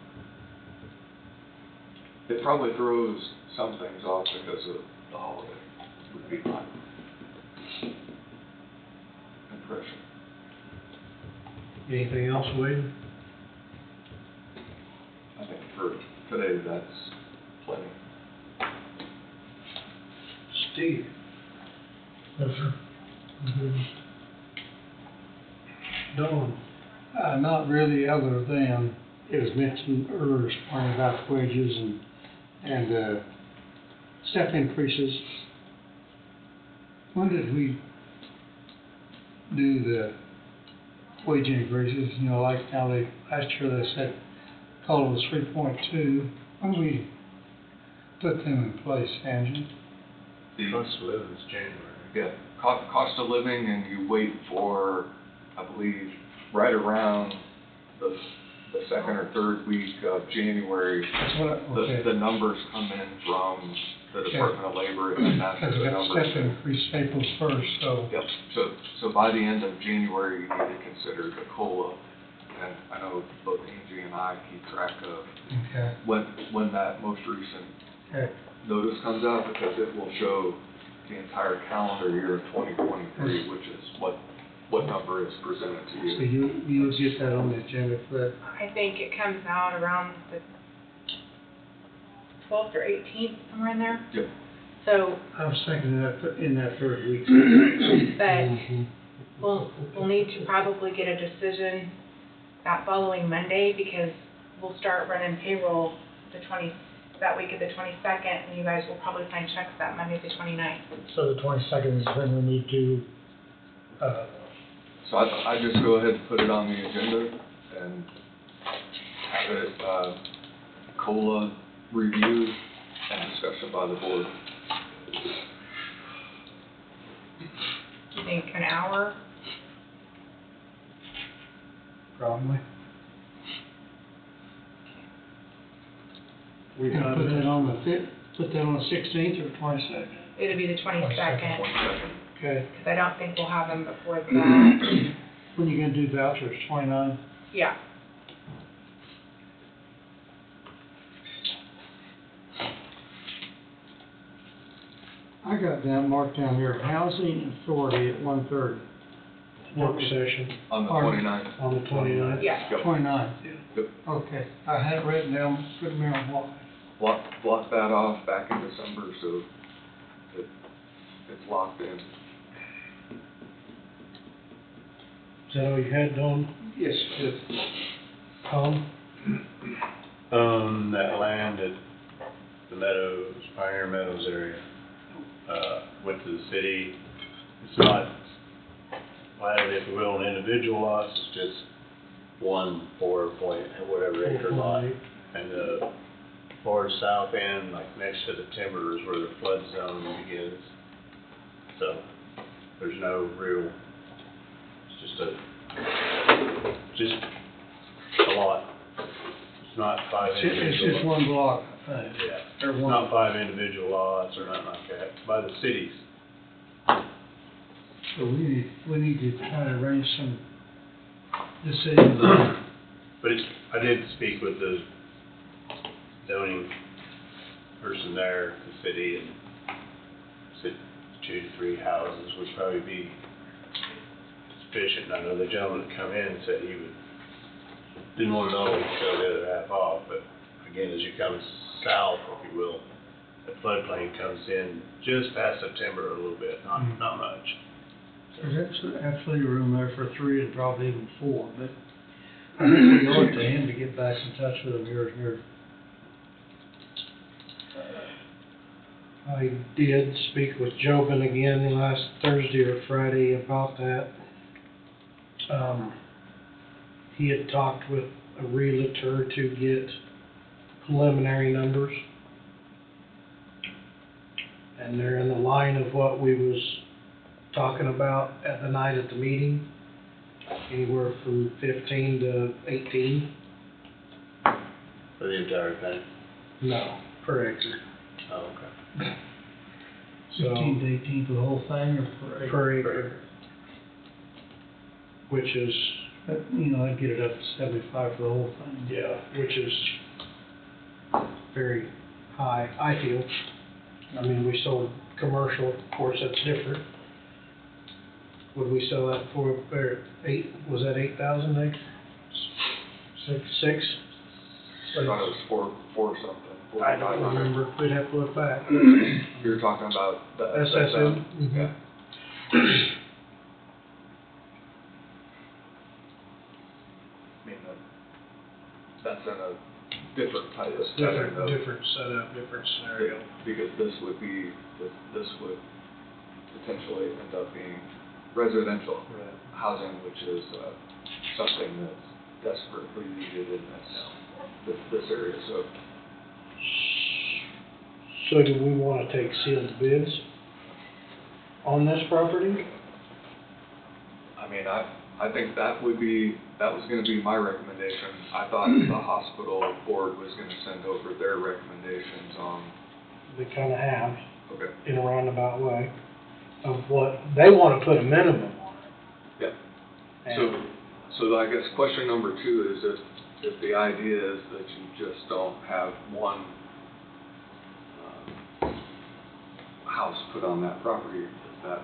It probably throws some things off because of the holiday, would be my impression. Anything else, Wade? I think for today, that's plenty. Steve? Yes, sir. Dawn? Not really, other than it was mentioned earlier this morning about wages and step increases. When did we do the wage increases? You know, like now last year they said COLA was 3.2. When did we put them in place, Angie? Cost of living is January. Yeah, cost of living, and you wait for, I believe, right around the second or third week of January. That's what, okay. The numbers come in from the Department of Labor, and that's Because we the got numbers. step increase April 1st, so. Yep, so by the end of January, you need to consider the COLA, and I know both Angie and I keep track of Okay. when that most recent Okay. notice comes out, because it will show the entire calendar year of 2023, which is what number is presented to So you. you'll get that on the agenda for that. I think it comes out around the 12th or 18th, somewhere in there. Yep. So, I was thinking that in that third week. but we'll need to probably get a decision that following Monday, because we'll start running payroll that week of the 22nd, and you guys will probably sign checks that Monday, the 29th. So the 22nd is when we need to, So I just go ahead and put it on the agenda and have it, COLA review and discussion by the board. Do you think an hour? Probably. We And got put that it. on the 16th or 22nd? It'll be the 22nd, 22nd. Okay. because I don't think we'll have them before that. When you gonna do vouchers, 29? Yeah. I got down, marked down here, Housing Authority at 1:30. Work session On the Pardon? 29th. on the 29th. Yeah. Yep. 29th. Yep. Okay, I had it written down, put them here on block. Block that off back in December, so it's locked in. Is that all you had, Dawn? Yes, yes. Tom? That land at the Meadows, Pioneer Meadows area, went to the city. It's not platted, if you will, an individual lot, it's just one 4.whatever acre lot. And the far south end, like next to the timber, is where the flood zone begins. So, there's no real, it's just a lot. It's not five It's individual. just one block. Yeah, Or it's one. not five individual lots or nothing like that, by the cities. So we need to try to arrange some decisions. But I did speak with the zoning person there, the city, and said 2 to 3 houses would probably be sufficient. And I know the gentleman that come in said he didn't want to know if he showed the other half off, but again, as you come south, if you will, the floodplain comes in just past September a little bit, not much. There's absolutely room there for 3 and probably even 4, but I think we owe it to him to get back in touch with him here. I did speak with Jobin again last Thursday or Friday about that. He had talked with a realtor to get preliminary numbers. And they're in the line of what we was talking about at the night at the meeting. Anywhere from 15 to 18. For the entire thing. No, per acre. Oh, okay. So, 15 to 18 for the whole thing, or for acre? per acre. Which is, You know, I'd get it up to 75 for the whole thing. yeah, which is very high, I feel. I mean, we sold commercial, of course, that's different. Would we sell that for, or was that 8,000 acre? Six? I thought it was four something. I don't 4,500. remember, we'd have to look back. You're talking about the SSM? Mhm. Yeah. I mean, that's in a different type of setting though. Different setup, different scenario. Because this would potentially end up being residential Right. housing, which is something that's desperately needed in this area, so. So do we wanna take sealed bids on this property? I mean, I think that was gonna be my recommendation. I thought the hospital board was gonna send over their recommendations on, They kinda have, okay, in a roundabout way, of what, they wanna put a minimum on it. yeah. And- So I guess question number 2 is if the idea is that you just don't have one house put on that property, is that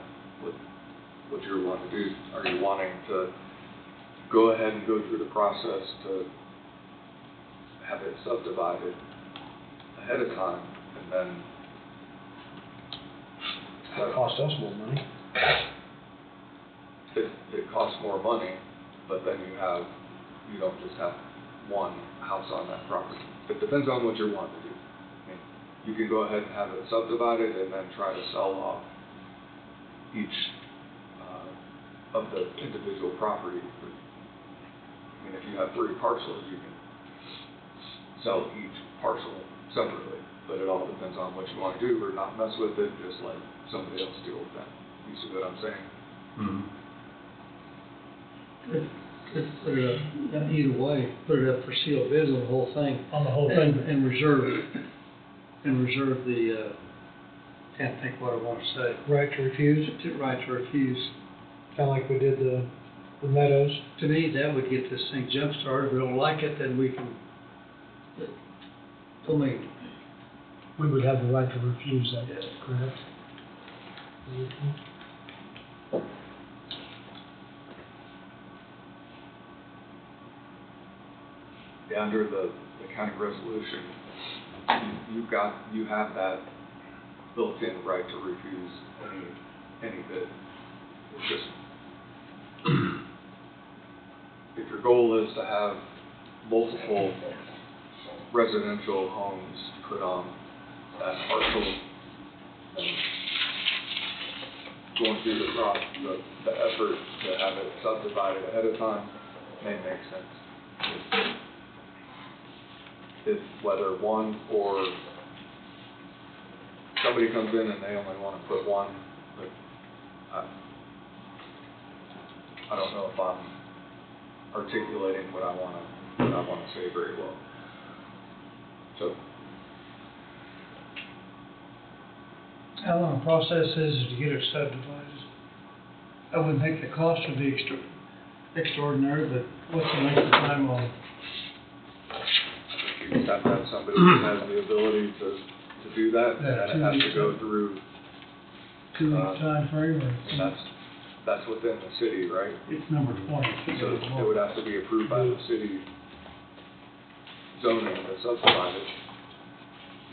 what you're wanting to do? Are you wanting to go ahead and go through the process to have it subdivided ahead of time and then That cost us more money. it costs more money, but then you don't just have one house on that property. It depends on what you're wanting to do. I mean, you can go ahead and have it subdivided and then try to sell off each of the individual properties. I mean, if you have 3 parcels, you can sell each parcel separately, but it all depends on what you want to do or not mess with it, just let somebody else deal with that. You see what I'm saying? Mm-hmm. Could put it up, either way, put it up for sealed bids on the whole thing. On the whole thing. And reserve the, can't think what I want to say. Right to refuse, Right to refuse. kinda like we did the Meadows. To me, that would get this thing jump started. If we don't like it, then we can, don't make, We would have the right to refuse that, Yes. correct? Yeah, under the county resolution, you have that built-in right to refuse any bid. It's just, if your goal is to have multiple residential homes put on that parcel, then going through the effort to have it subdivided ahead of time may make sense. If whether one or somebody comes in and they only want to put one, but I don't know if I'm articulating what I want to say very well. So how long the process is to get it subdivided? I wouldn't think the cost would be extraordinary, but what's the length of time on? you just have to have somebody who has the ability to do that, Yeah, and it has to go through, 2-week time frame, or? and that's within the city, right? It's number 20. So it would have to be approved by the city zoning to subdivide it.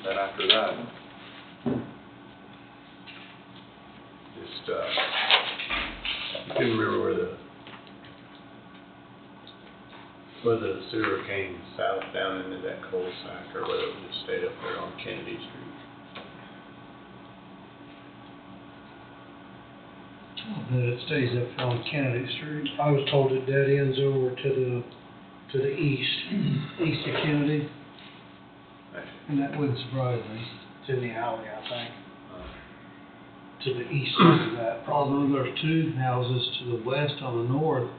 Then after that, Just, I couldn't remember whether the sewer came south down into that cul-de-sac or whether it just stayed up there on Kennedy Street. But it stays up on Kennedy Street, I was told it dead ends over to the east. east of Kennedy, Right. and that wouldn't surprise me. It's in the alley, I think, Uh, to the east of that. Although there's 2 houses to the west on the north,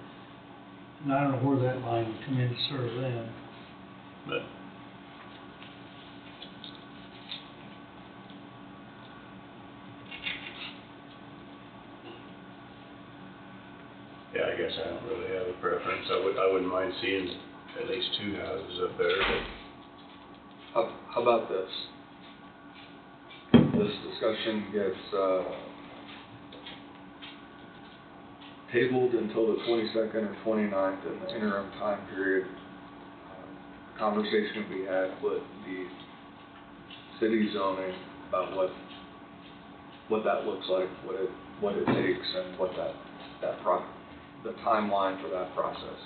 and I don't know where that line would come in to serve them. But I don't really have a preference. I wouldn't mind seeing at least 2 houses up there, but How about this? This discussion gets, tabled until the 22nd or 29th in the interim time period. Conversation we had with the city zoning about what that looks like, what it takes, and what the timeline for that process.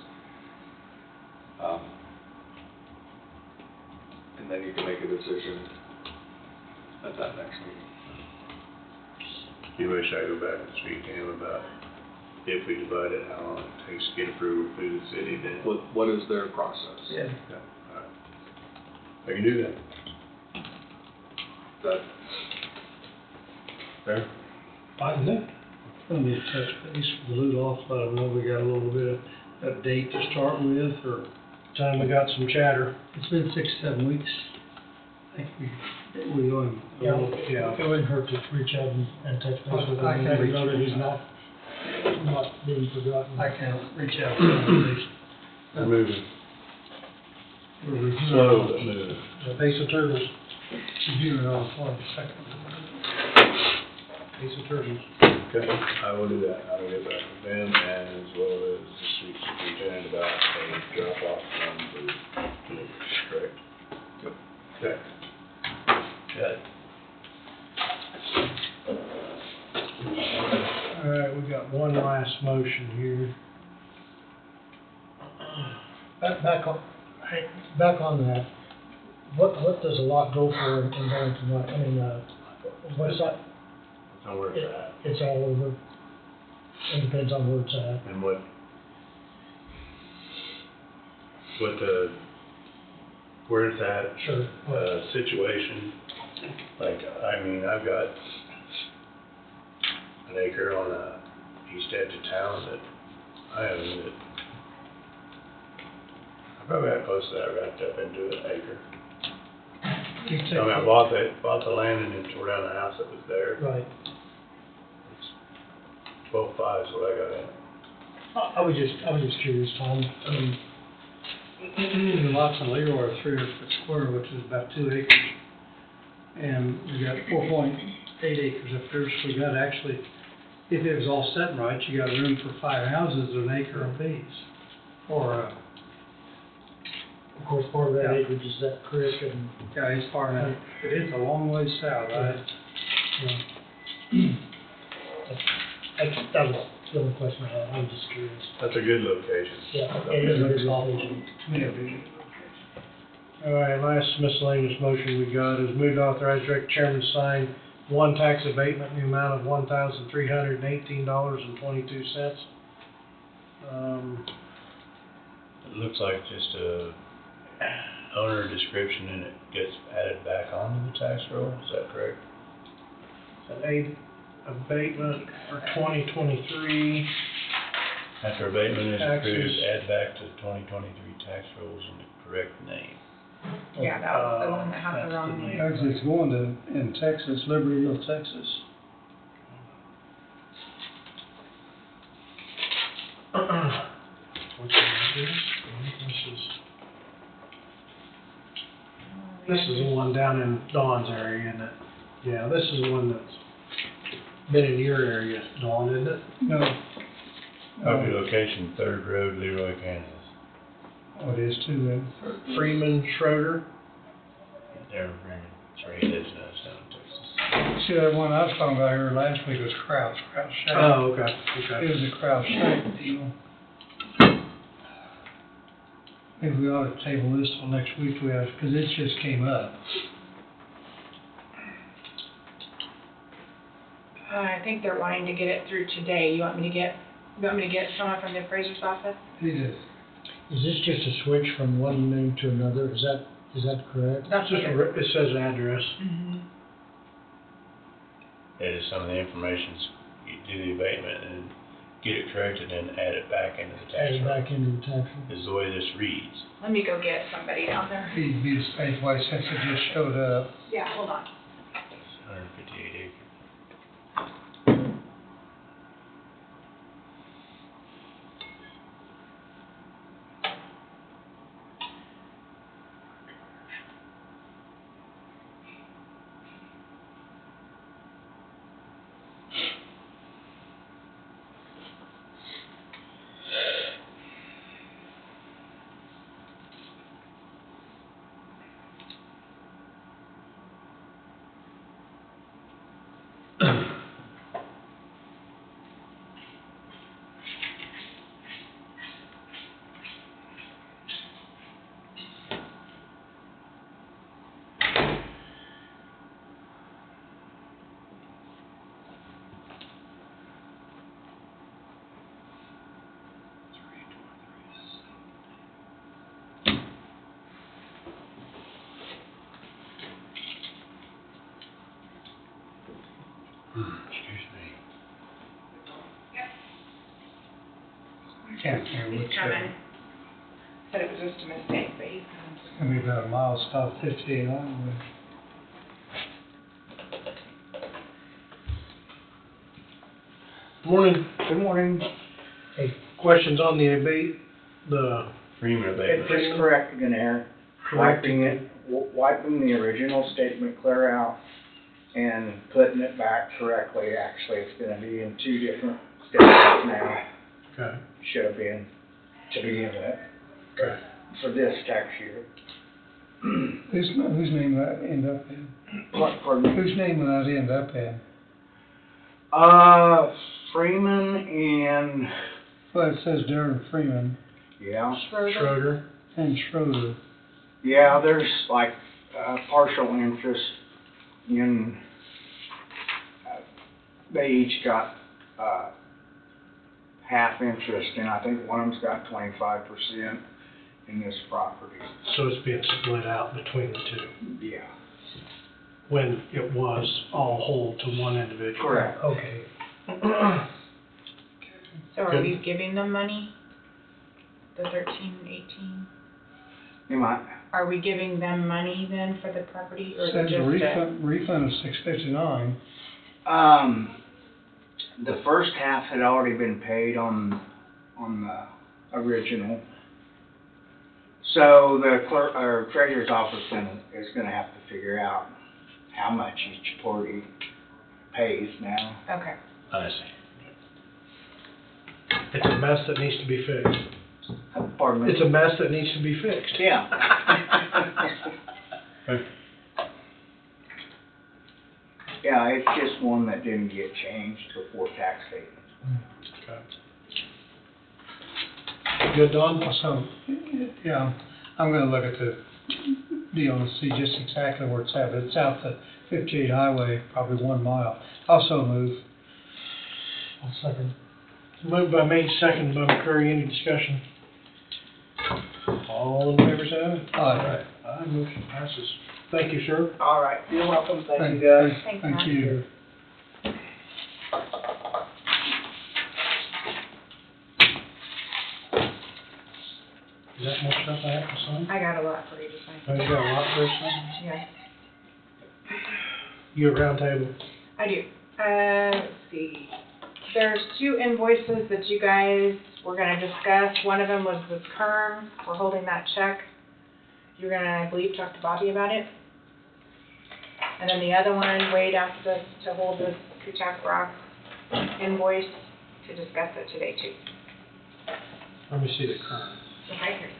And then you can make a decision at that next meeting. you wish I go back and speak to him about if we divide it, how long it takes to get approval through the city, then. What is their process? Yeah. Yeah, all right. I can do that. That, Fair? Fine, then. Let me touch base with Lou off, let them know we got a little bit of date to start with, or Time we got some chatter. it's been 6-7 weeks. I think we going. Yeah, Yeah. it wouldn't hurt to reach out and touch base with him, I and can let him reach know that he's out. not being forgotten. I can reach out to them. We're moving. We're Slow, but moving. The Pace of Turtles. reviewing all for a second. Piece of turtles. Okay, I will do that. I will get back with them and as well as the street superintendent about a drop off from the delivery, correct? Yep. Okay. Got it. All right, we got one last motion here. Back on that, what does a lot go for in Barrington? I mean, what's that? Know where it's at It's all over. It depends on where it's at. and what where it's at, Sure. situation. Like, I mean, I've got an acre on the east edge of town that I own that I probably got close to that wrapped up into an acre. I mean, I bought the land and then tore down the house that was there. Right. It's 12.5 is what I got in. I was just curious, Tom. I mean, The lots in Leroy are 300 foot square, which is about 2 acres. And we got 4.8 acres up there, so we got actually, if it was all set right, you got room for 5 houses, an acre apiece. Or, of course, part of that Yeah. acreage is that creek and, yeah, it's far enough, but it's a long ways south, right? that was the only question I had. I was just curious. That's a good location. Yeah, it is a good location. All right, last miscellaneous motion we got is move to authorize direct chairman to sign one tax abatement in the amount of $1,318.22. It looks like just a owner description and it gets added back onto the tax roll, is that correct? An abatement for 2023. After abatement is approved, Taxes. add back to the 2023 tax rolls in the correct name. Yeah, that was the one that had the That's wrong the name. Actually, it's going to, in Texas, Libertyville, Texas. Which one is this? This is the one down in Dawn's area, isn't it? Yeah, this is the one that's been in your area, Dawn, isn't it? No. Property location, Third Road, Leroy, Kansas. Oh, it is too, then. Freeman Schroeder. There, that's where he lives now, it's down in Texas. See, that one I was talking about here last week was Kraus Shack. Oh, okay, It okay. was a Kraus Shack deal. Maybe we ought to table this till next week, because it just came up. I think they're wanting to get it through today. You want me to get someone from the appraiser's office? It is. Is this just a switch from one name to another? Is that correct? That's Just what it says address. Mm-hmm. It is some of the information, you do the abatement and get it corrected and add it back into the tax Added roll. back into the tax roll? Is the way this reads. Let me go get somebody down there. It'd be the same way since it just showed up. Yeah, hold on. 158 acres. Excuse me. I can't hear He's which, coming. Said it was just a mistake, but he's coming. it's gonna be about a mile south 58 highway. Morning. Good morning. Hey, questions on the Freeman It's abatement. just correcting an error, correcting wiping the original statement clear out and putting it back correctly. Actually, it's gonna be in two different statements now. Okay, Should have been to begin with, okay. for this tax year. Whose name will that end up in? Pardon me? Whose name will that end up in? Freeman and, Well, it says Darren Freeman yeah, Schroeder. and Schroeder. yeah, there's like, partial interest in, they each got, half interest, and I think one of them's got 25% in this property. So it's being split out between the two, Yeah. when it was all whole to one individual. Correct. Okay. So are Good. we giving them money? The 13, 18? You might, Are we giving them money then for the property, or is it Says a just refund of $659. the first half had already been paid on the original. So the clerk, or treasurer's office is gonna have to figure out how much each party pays now. Okay. I see. It's a mess that needs to be fixed. Pardon me? It's a mess that needs to be fixed. Yeah. Okay. Yeah, it's just one that didn't get changed before tax date. Okay. Good, Don? So, yeah, I'm gonna look at the deal and see just exactly where it's at, but it's out the 58 highway, probably 1 mile. Also move. I'll second. Moved by Mate, second by McCurry, any discussion? All in favor, say aye. Aye. Aye, motion passes. Thank you, sir. All right, you're welcome, thank you guys. Thanks, Thank Matt. you. Is that more stuff I have to sign? I got a lot for you to sign. Oh, you got a lot for us to sign? Yeah, You at round table? I do. Let's see. There's 2 invoices that you guys were gonna discuss. One of them was with Kern. We're holding that check. You're gonna, I believe, talk to Bobby about it. And then the other one, Wade asked us to hold this Kuchak Rock invoice to discuss it today too. Let me see the current. Okay, here.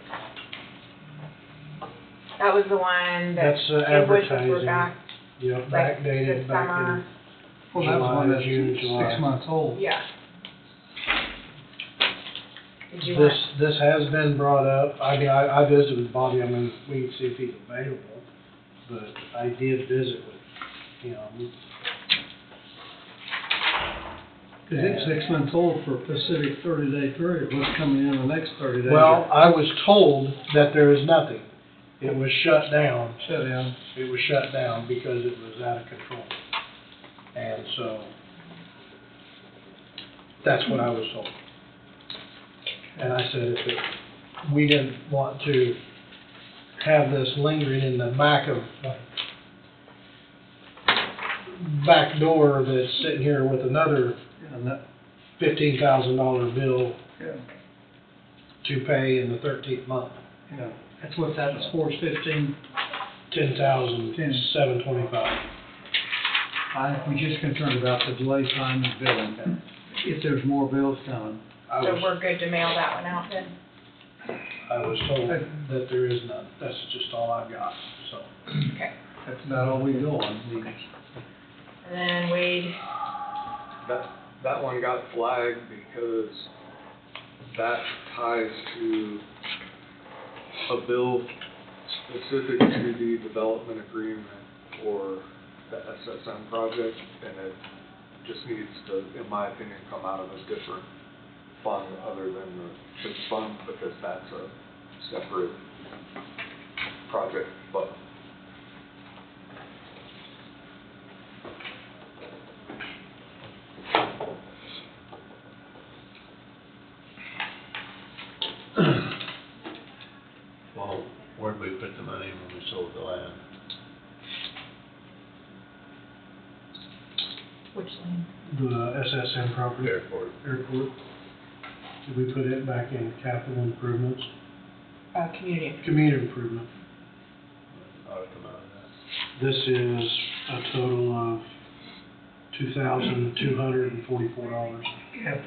That was the one that That's invoices were advertising. back, Yep, like, backdated, this summer. Well, that was one July, that's June, July. 6 months old. Yeah. Did you This, want, this has been brought up. I mean, I visited with Bobby. I mean, we can see if he's available. But I did visit with him. Cause it's 6 months old for a Pacific 30-day period. What's coming in the next 30 days? Well, I was told that there is nothing. It was shut down. Shut down. It was shut down because it was out of control. And so, that's what I was told. And I said if we didn't want to have this lingering in the back door that's sitting here with another And that, $15,000 bill yeah, to pay in the 13th month. yeah. That's what that was for, 15. $10,725. I'm just concerned about the delay time in billing. If there's more bills coming. I so was, we're good to mail that one out then? I was told that there is none. That's just all I've got, so. Okay. That's about all we go on. And then Wade, That one got flagged because that ties to a bill specific to the development agreement for the SSM project, and it just needs to, in my opinion, come out of a different fund other than the SIP fund, because that's a separate project fund. money when we sold the land. Which land? The SSM property, Airport. airport. Did we put it back in capital improvements? Community. Community improvement. Ought to come out of that. This is a total of $2,244. Cap,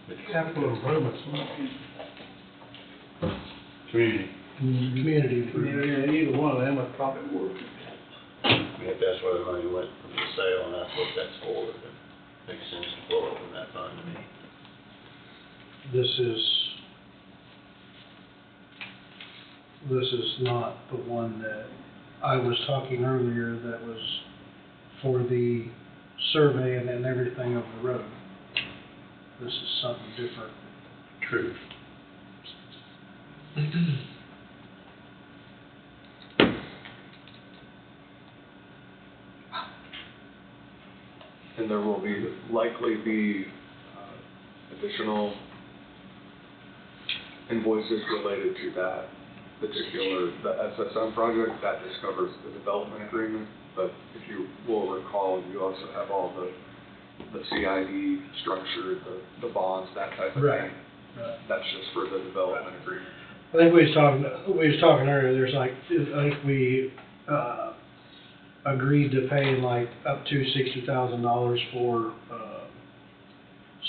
Which- capital improvements. Community. Community improvement. Yeah, either one of them would probably work. If that's where the money went from the sale and that's what that's for, then it makes sense to pull it from that fund to me. This is not the one that I was talking earlier that was for the survey and everything of the road. This is something different. True. And there will likely be additional invoices related to that particular, the SSM project. That just covers the development agreement. But if you will recall, you also have all the CID structure, the bonds, that type of Right. thing. Right. That's just for the development agreement. I think we was talking earlier, there's like, I think we, agreed to pay like up to $60,000 for,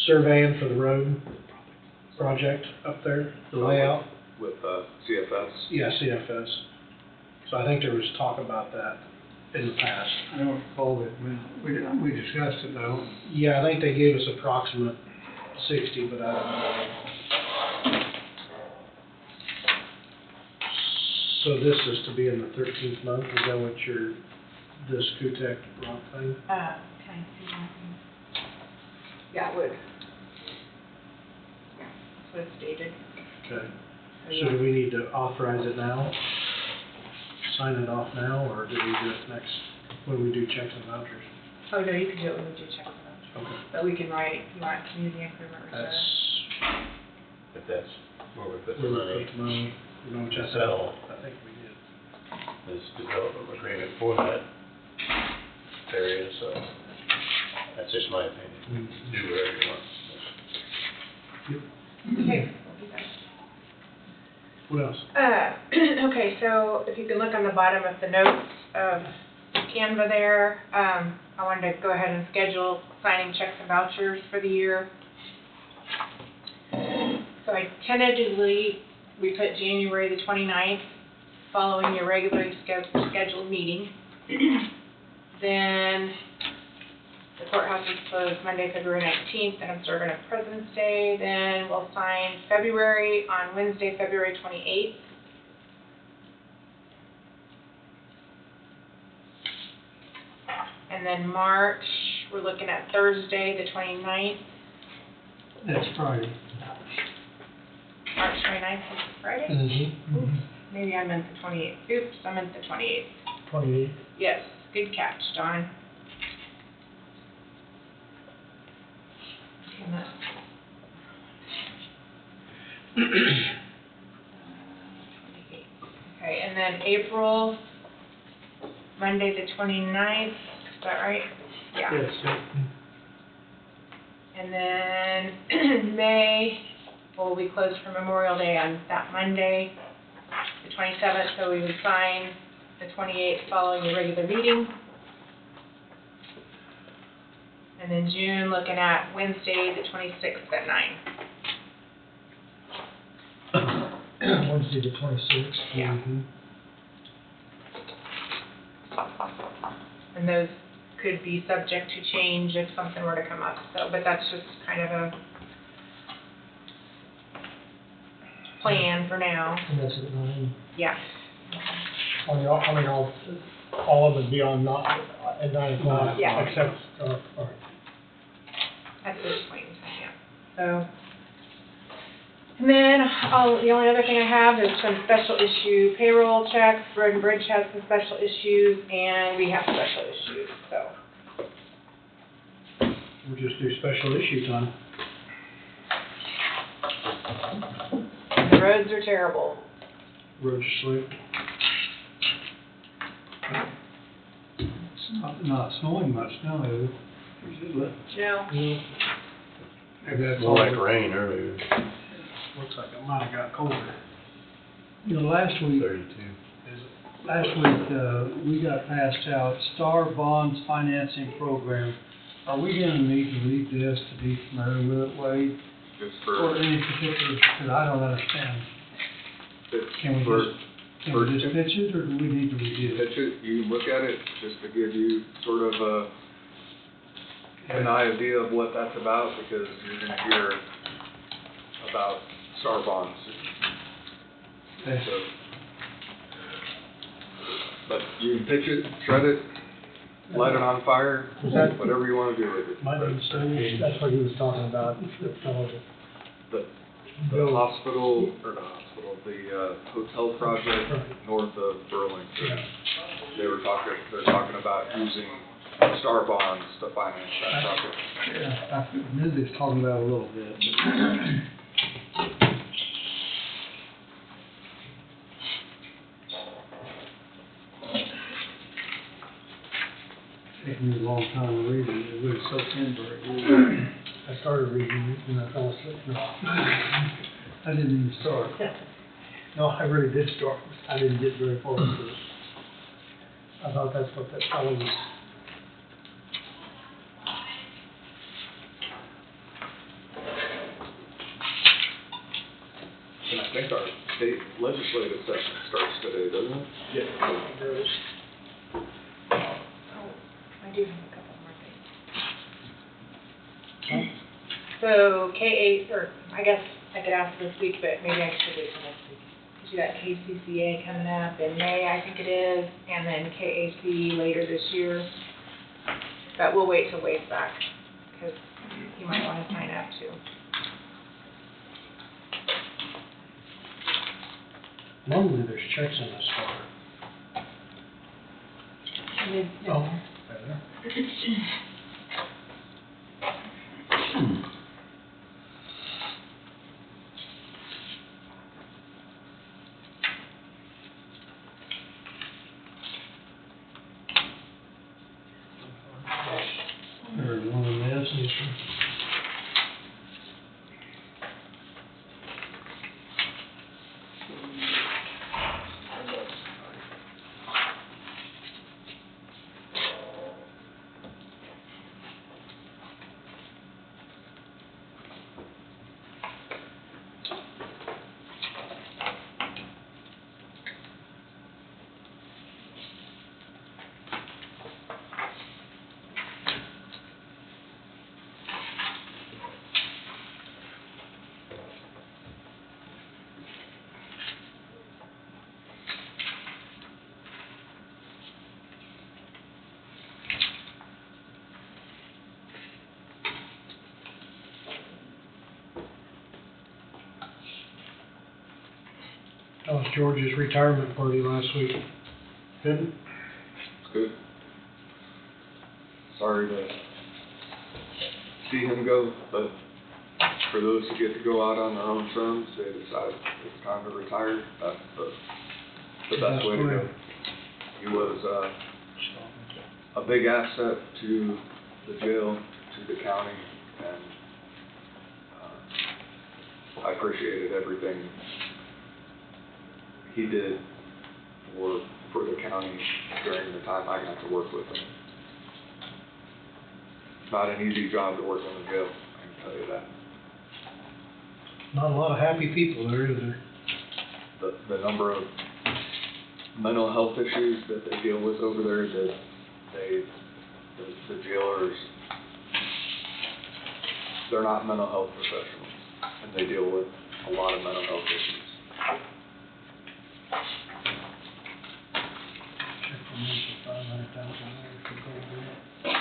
surveying for the road project up there, the layout. With CFS. Yeah, CFS. So I think there was talk about that in the past. I don't recall it, we discussed it though. Yeah, I think they gave us approximate 60, but I don't know. So this is to be in the 13th month, is that what this Kutek rock thing? Can I see that? Yeah, it would. Yeah, that's what it's stated. Okay. So, So yeah. do we need to authorize it now? Sign it off now, or do we do it next, when we do checks and vouchers? Oh, no, you can do it when we do checks and vouchers. Okay. But we can write, you want community improvement reserve. That's If that's where we put the where we money, put the money, we're gonna check it Sell. out. I think we did. this development agreement for that area, so that's just my opinion. Do whatever you want. Okay, we'll do that. What else? Okay, so if you can look on the bottom of the notes of Canva there, I wanted to go ahead and schedule signing checks and vouchers for the year. So I tentatively, we put January the 29th, following your regularly scheduled meeting. Then the courthouse is closed Monday, February 19th, and I'm serving a President's Day. Then we'll sign February on Wednesday, February 28th. And then March, we're looking at Thursday, the 29th. That's Friday. March 29th is Friday? Mm-hmm. Maybe I meant the 28th. Oops, I meant the 28th. 28. Yes, good catch, Don. And that's- Okay, and then April, Monday the 29th, is that right? Yeah. Yes, And then May, we'll be closed for Memorial Day on that Monday, the 27th, so we would sign the 28th following the regular meeting. And then June, looking at Wednesday, the 26th at 9. Wednesday the 26th. Yeah. Mm-hmm. And those could be subject to change if something were to come up, so, but that's just kind of a plan for now. And that's at 9. Yeah. All of them be on at 9 o'clock? Yeah. Except, all right. At this point in time, yeah. So, and then the only other thing I have is some special issue payroll checks. Road and Bridge has some special issues, and we have special issues, so. We'll just do special issue time. The roads are terrible. roads are slick? It's not snowing much now, is it? No, Maybe that's More all. like rain earlier, Looks like it might have got colder. You know, last week, 32. we got passed out Star Bonds Financing Program. Are we gonna need to read this to be familiar with it, Wade? Just Or for, any particular, because I don't understand. Can we for just pitch it, or do we need to review it? pitch it, you look at it, just to give you sort of an idea of what that's about, because you're gonna hear about star bonds. Okay. So, but you can pitch it, shred it, light it on fire, Was that- whatever you wanna do with it. My understanding, that's what he was talking about, the fellow The Bill. hospital, or not hospital, the hotel project north of Burlington. They're talking about using star bonds to finance that project. Yeah, I knew they was talking about it a little bit. Taking me a long time to read it, it was so thin, I started reading it and I fell asleep. No. I didn't even start. No, I really did start. I didn't get very far into it. I thought that's what that fellow was. And I think our state legislative session starts today, doesn't it? oh, I do have a couple more things. So K8, or I guess I could ask this week, but maybe I should wait till next week. Because you got KCCA coming up in May, I think it is, and then KAC later this year. But we'll wait till Wade's back, because you might want to sign up too. Normally there's checks in this folder. Oh, there. There's one in this. That was George's retirement party last week. Good? It's good. Sorry to see him go, but for those who get to go out on their own terms, they decide it's time to retire, that's the best way to go. He was a big asset to the jail, to the county, and I appreciated everything he did for the county during the time I got to work with him. Not an easy job to work in the jail, I can tell you that. Not a lot of happy people there, is there? The number of mental health issues that they deal with over there, that the jailers, they're not mental health professionals, and they deal with a lot of mental health issues. Check for me for $500,000 for gold bill.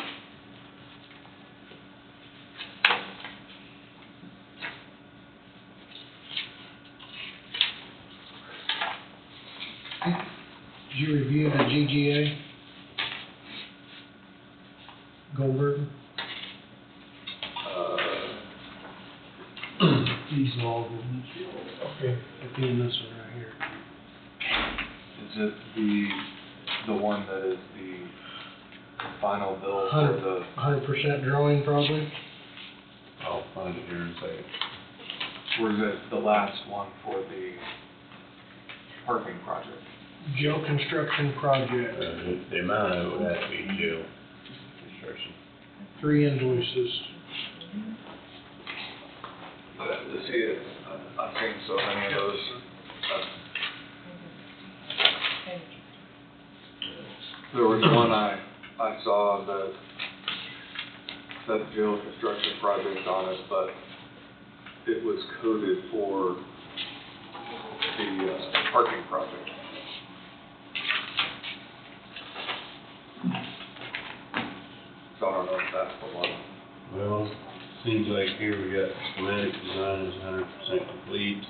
Did you review the GGA? Goldberg? These laws. Okay, it's in this one right here. Is it the one that is the final bill for the, 100% drawing probably. I'll find it here and say, or is it the last one for the parking project? Jail construction project, the amount of it would have to be jail construction. 3 invoices. To see it, I've seen so many of those. There was one I saw that said jail construction project on it, but it was coded for the parking project. So I don't know if that's the one. Well, seems like here we got schematic design is 100% complete.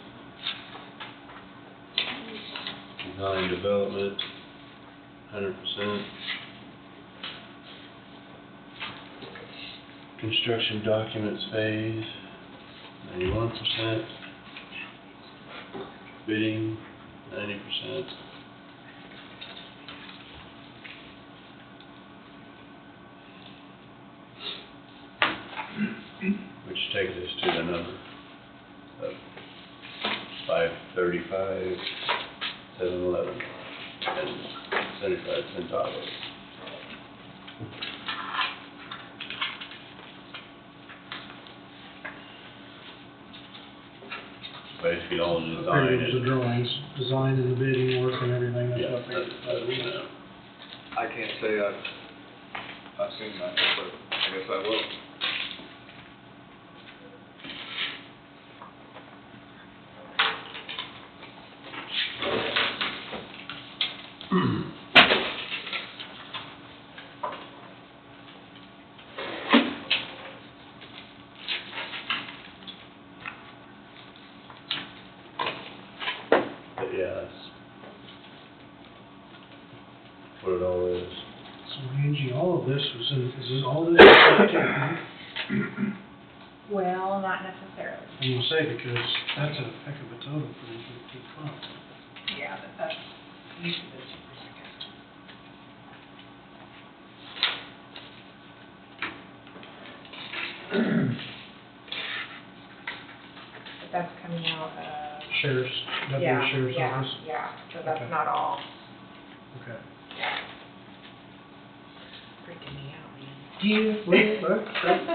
Design development, 100%. Construction documents phase, 91%. Bidding, 90%. Which takes us to the number of 535, 711, and 75 centavos. Basically all the design There's the is, drawings, design and the bidding work and everything, that's yeah, what they. I can't say I've seen that, but I guess I will. But yeah, that's what it all is. So Angie, all of this was in, is this all this was in Well, not necessarily. I'm gonna say, because that's a heck of a total for these two funds. Yeah, but that's usually the super second. But that's coming out of. Sheriff's, Deputy Yeah, Sheriff's yeah, Office? yeah, so that's Okay. not all. Okay. Freaking me out, man.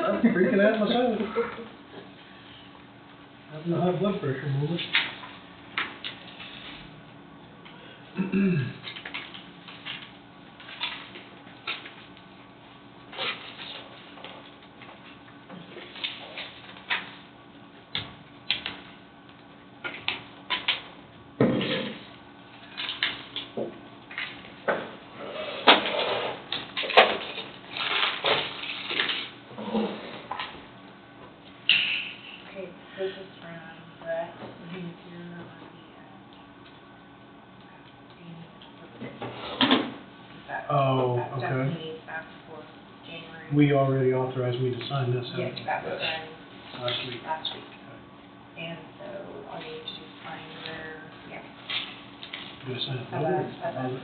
I'm freaking out myself. Having a high blood pressure moment. Okay, this is from Brett, who's here on the, Oh, That okay. Stephanie asked for January. We already authorized me to sign this, Yes, haven't we? that was done Last week. last week. And so all you need to do is sign your, yeah. Do I sign it? Oh, that's-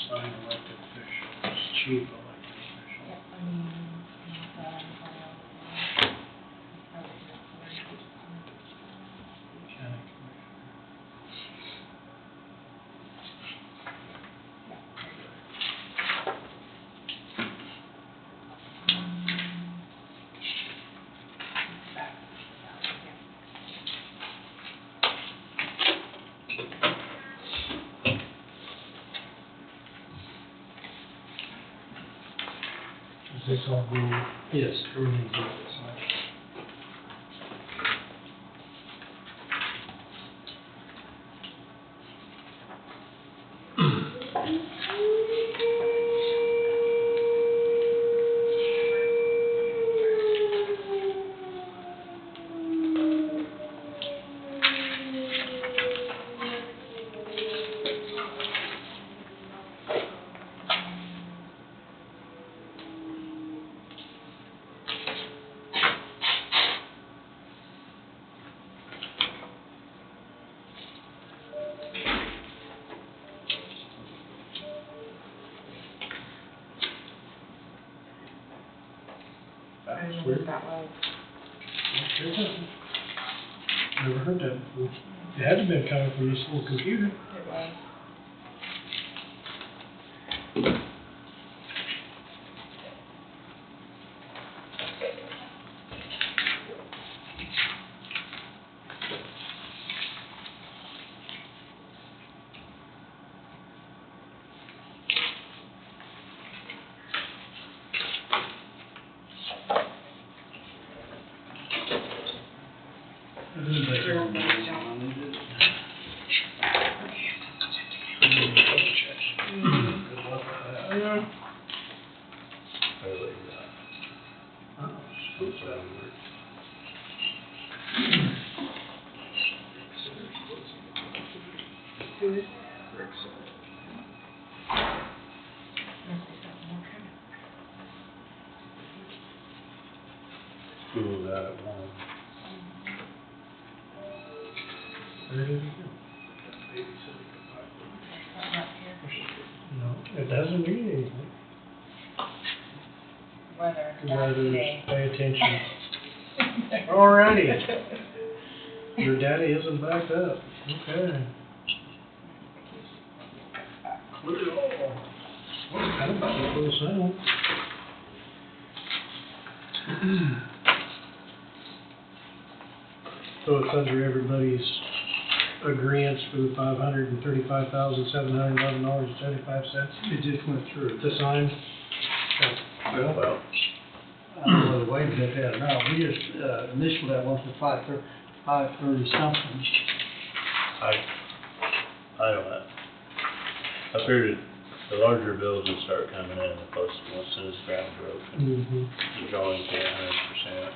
Sign elected officials, chief elected official. Yep, I mean, you know, probably County commissioner. Is this all blue? Yes, everything's blue. don't know what that was. Never heard that before. It had to have been coming from this little computer. It was. School out at 1. There it is again. No, it doesn't mean anything. Weather. Weather, pay attention. Alrighty. Your data isn't backed up. Okay. Clear all. Well, kind of about to close out. So it's under everybody's agreeance for the $535,711.75 It just went through. to sign? Well, I don't know whether Wade did that or not. We just, initially that one for 530 something. I don't know. I figured the larger bills would start coming in the closer, once this ground broke. Mm-hmm. The drawing to 100%.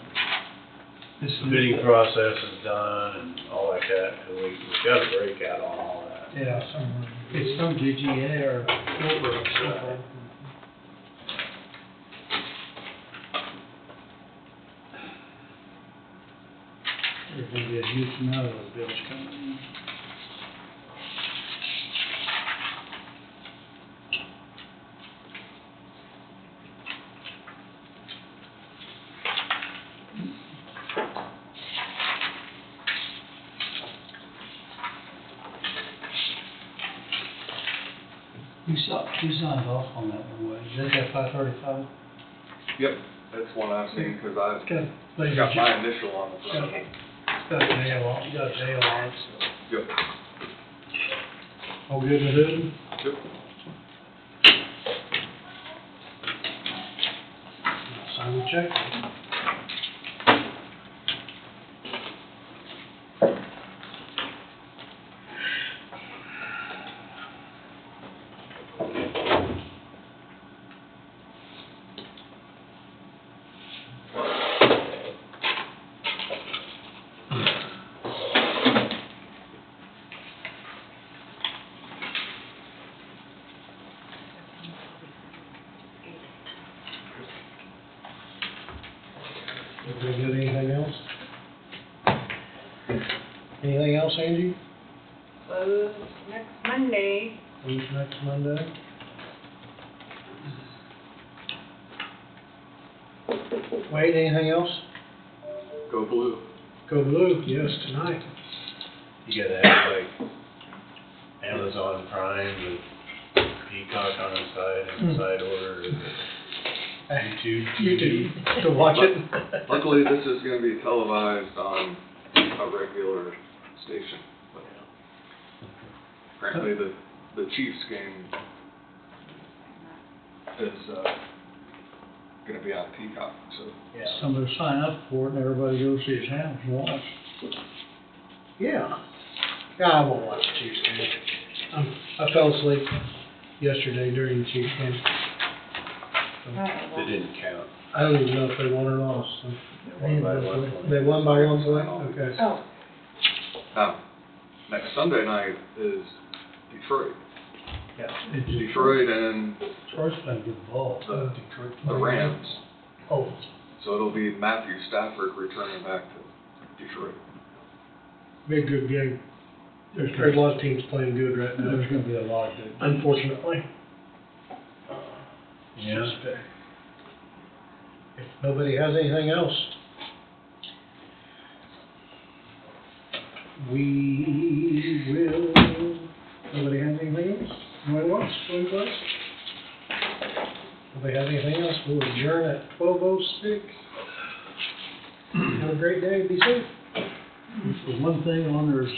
This The bidding process is done and all like that, and we've got a breakout on all that. Yeah, it's from GGA or Millbrook, so. There's gonna be a huge amount of those bills coming in. Who signed off on that one, Wade? Is that 535? Yep, that's one I've seen, cause I've It's got, got my initial on the front. Okay. it's got jail on, you got jail on it, so. Yep, All good with it? yep. Sign the check. Everybody got anything else? Anything else, Angie? Close next Monday. When's next Monday? Wade, anything else? Go blue. Go Blue, yes, tonight. You gotta have like Amazon Prime with Peacock on the side and the side order, YouTube. To watch it. Luckily, this is gonna be televised on a regular station. But apparently, the Chiefs game is gonna be on Peacock, so. Somebody sign up for it and everybody goes to his house and watch. Yeah. Yeah, I won't watch the Chiefs game. I fell asleep yesterday during the Chiefs game. It didn't count. I don't even know if they won or lost, so. Won by 1 point. They won by 1 point? Okay. Oh. Next Sunday night is Detroit. Yeah. Detroit and Troy's playing good ball. the Rams. Oh, So it'll be Matthew Stafford returning back to Detroit. be a good game. There's There's a lot of teams playing good right now, There's gonna be a lot of good. unfortunately. Yeah. If nobody has anything else, We will, nobody has anything else? Nobody wants, nobody? Nobody have anything else? We'll adjourn at 12:06. Have a great day, be safe. One thing on there is